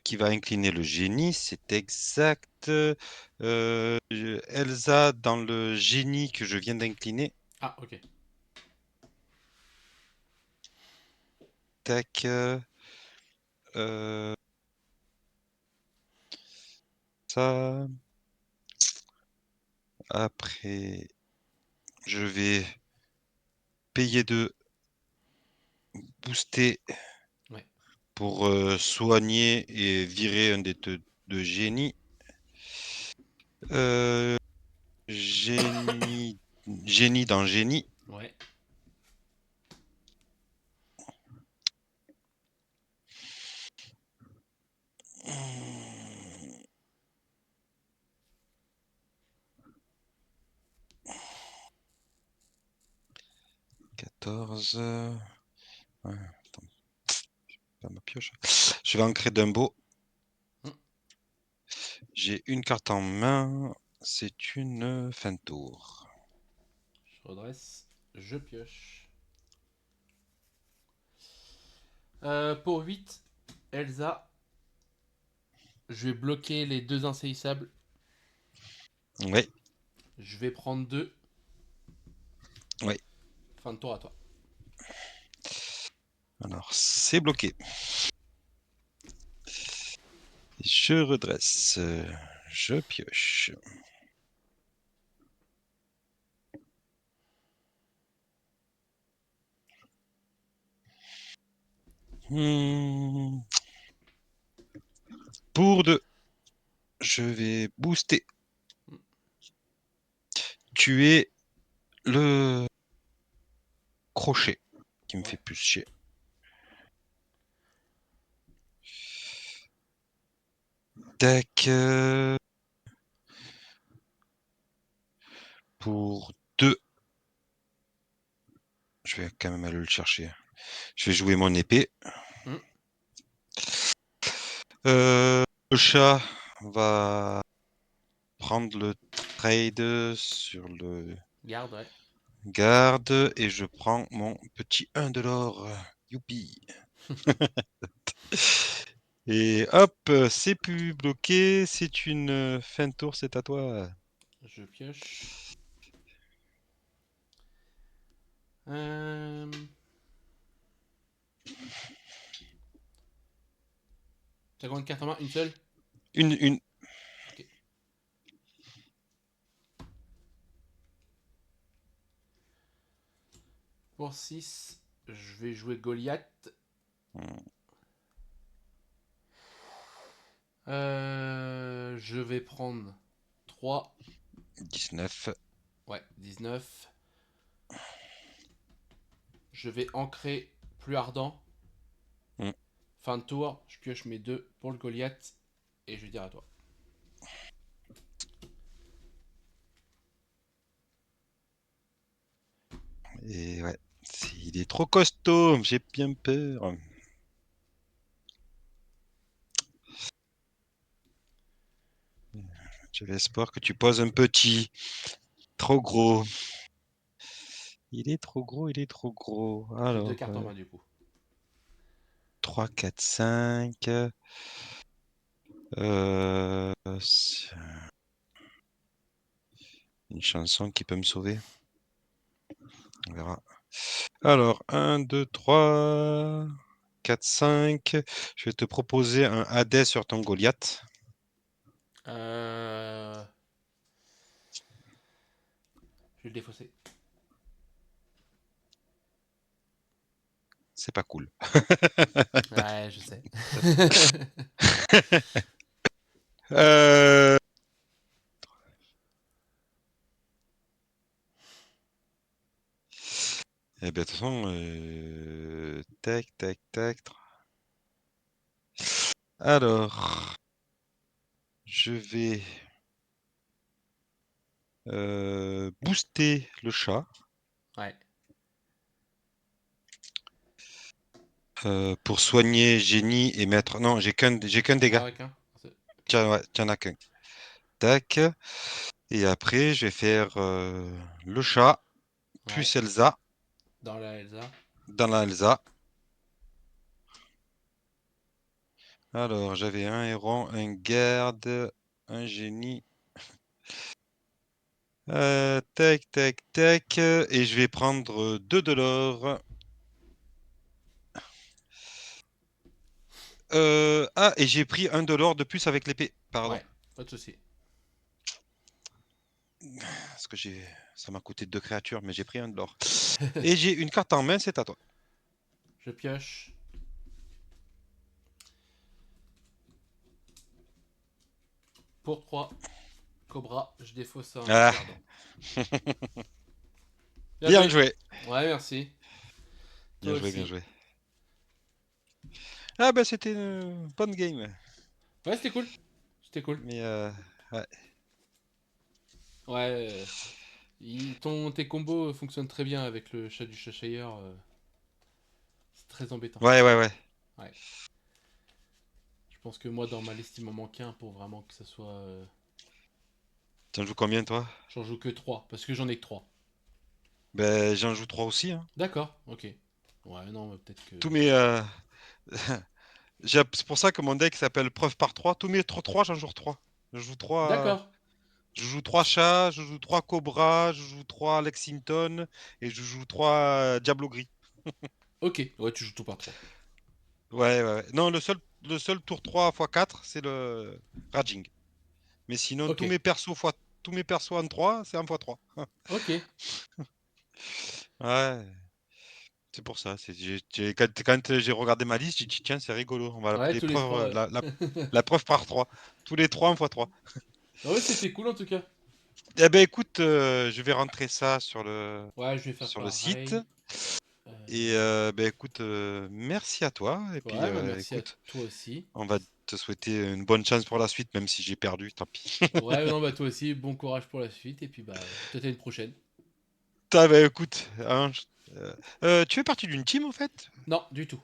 qui va incliner le génie, c'est exact. Elsa dans le génie que je viens d'incliner. Ah, ok. Tac. Euh, ça. Après, je vais payer de booster Ouais. pour soigner et virer un des deux de génie. Euh, génie, génie dans génie. Ouais. 14. Ouais, attends, pas ma pioche. Je vais ancrer d'un beau. Hmm. J'ai une carte en main. C'est une fin de tour. Je redresse. Je pioche. Pour 8, Elsa, je vais bloquer les deux insaisissables. Oui, Je vais prendre 2. oui. Fin de tour à toi. Alors, c'est bloqué. Je redresse. Je pioche. Hmm. Pour 2, je vais booster. Hmm. Tuer le crochet qui me fait Ouais. plus chier. Tac. Pour 2, je vais quand même aller le chercher. Je vais jouer mon épée. Hmm. Le chat va prendre le trade sur le Garde, ouais. garde et je prends mon petit 1 de l'or. Youpi. Et hop, c'est plus bloqué. C'est une fin de tour, c'est à toi. Je pioche. Euh... T'as combien de cartes en main? Une seule? Une. Ok. Pour 6, je vais jouer Goliath. Je vais prendre 3. 19. Ouais, 19. Je vais ancrer plus ardent. Hmm. Fin de tour, je pioche mes 2 pour le Goliath. Et je vais dire à toi. Et ouais, il est trop costaud, j'ai bien peur. J'avais espoir que tu poses un petit. Trop gros. Il est trop gros, il est trop gros. J'ai 2 Alors, cartes en main du coup. 3, 4, 5. C'est une chanson qui peut me sauver. On verra. Alors, 1, 2, 3, 4, 5. Je vais te proposer un Hadès sur ton Goliath. Euh... Je vais le défausser. C'est pas cool. Ouais, je sais. euh... Eh bien, de toute façon, tac, tac, tac. Alors, je vais booster le chat Ouais. pour soigner Génie et mettre. Non, j'ai qu'un dégât. Ah ouais, qu'un. Ok. Tiens, ouais, tiens, as qu'un. Tac. Et après, je vais faire le chat Ouais. plus Elsa. Dans la Elsa. dans la Elsa. Alors, j'avais un héron, un garde, un génie. Tac, tac, tac. Et je vais prendre 2 de l'or. Ah, et j'ai pris un de l'or de plus avec l'épée. Pardon. Ouais, pas de souci. Parce que ça m'a coûté 2 créatures, mais j'ai pris un de l'or. Et j'ai une carte en main, c'est à toi. Je pioche. Pour 3. Cobra, je défausse un Ah, perdant. Bien bien joué. joué. Ouais, merci. Toi Bien joué, bien aussi. joué. Ah, bah, c'était une bonne game. Ouais, c'était cool. C'était cool. Mais, ouais. Ouais, tes combos fonctionnent très bien avec le chat du Cheshire. C'est très embêtant. Ouais, ouais, ouais. Ouais. Je pense que moi, dans ma liste, il m'en manque un pour vraiment que ça soit. T'en joues combien, toi? J'en joue que 3 parce que j'en ai que 3. Ben, j'en joue 3 aussi, hein. D'accord, ok. Ouais, non, mais peut-être que. Tous mes. C'est pour ça que mon deck s'appelle preuve par 3. Tous mes 3, j'en joue 3. Je joue 3. D'accord, Je joue 3 chats, je joue 3 cobras, je joue 3 Lexington et je joue 3 Diablo Gris. ok. Ouais, tu joues tout par 3. Ouais, ouais, ouais. Non, le seul tour 3 x 4, c'est le Raging. Mais sinon, Ok, tous mes persos en 3, c'est en x 3. ok. Ouais, c'est pour ça. Quand j'ai regardé ma liste, j'ai dit, tiens, c'est rigolo. On va Ouais, l'appeler tous les preuve, 3, ouais. la preuve par 3. Tous les 3 en x 3. Ah ouais, c'était cool en tout cas. Eh ben écoute, je vais rentrer ça Ouais, je vais faire sur le site. pareil. Et ben écoute, merci à toi. Et puis Ouais, bah merci à écoute, toi aussi. on va te souhaiter une bonne chance pour la suite, même si j'ai perdu, tant pis. Ouais, non, bah toi aussi, bon courage pour la suite. Et puis bah, peut-être à une prochaine. Ah bah écoute, hein, tu fais partie d'une team en fait? Non, du tout.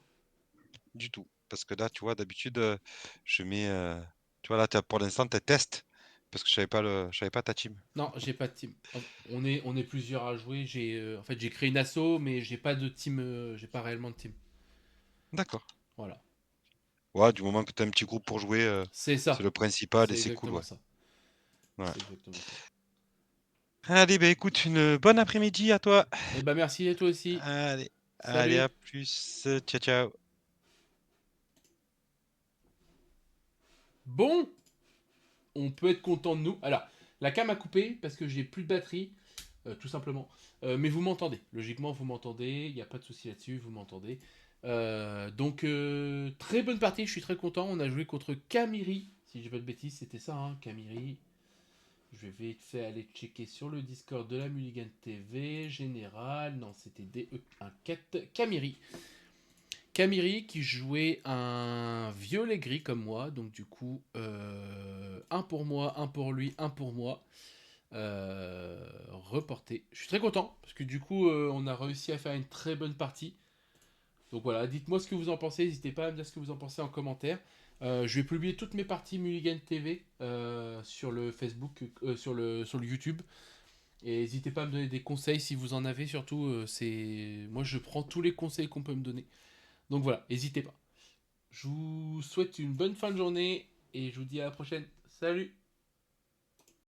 Du tout. Parce que là, tu vois, d'habitude, je mets, tu vois, là, pour l'instant, tu testes. Parce que je savais pas ta team. Non, j'ai pas de team. On est plusieurs à jouer. En fait, j'ai créé une asso, mais j'ai pas de team. J'ai pas réellement de team. D'accord. Voilà. Ouais, du moment que tu as un petit groupe pour jouer, C'est c'est ça. le principal et C'est c'est cool, exactement ouais. ça. Ouais. C'est exactement ça. Allez, bah écoute, une bonne après-midi à toi. Et bah merci à toi aussi. Allez, allez, Salut. à plus. Ciao, ciao. Bon, on peut être content de nous. Alors, la cam a coupé parce que j'ai plus de batterie, tout simplement. Mais vous m'entendez. Logiquement, vous m'entendez. Il n'y a pas de souci là-dessus. Vous m'entendez. Donc, très bonne partie. Je suis très content. On a joué contre Kamiri. Si je dis pas de bêtises, c'était ça, hein, Kamiri. Je vais vite fait aller checker sur le Discord de la Mulligan TV. Général. Non, c'était DE14. Kamiri. Kamiri qui jouait un violet gris comme moi, donc du coup, un pour moi, un pour lui, un pour moi, reporté. Je suis très content, parce que du coup, on a réussi à faire une très bonne partie. Donc voilà, dites-moi ce que vous en pensez, n'hésitez pas à me dire ce que vous en pensez en commentaire. Je vais publier toutes mes parties Mulligan TV sur le Facebook, sur le YouTube. Et n'hésitez pas à me donner des conseils si vous en avez, surtout, moi je prends tous les conseils qu'on peut me donner. Donc voilà, n'hésitez pas. Je vous souhaite une bonne fin de journée et je vous dis à la prochaine. Salut!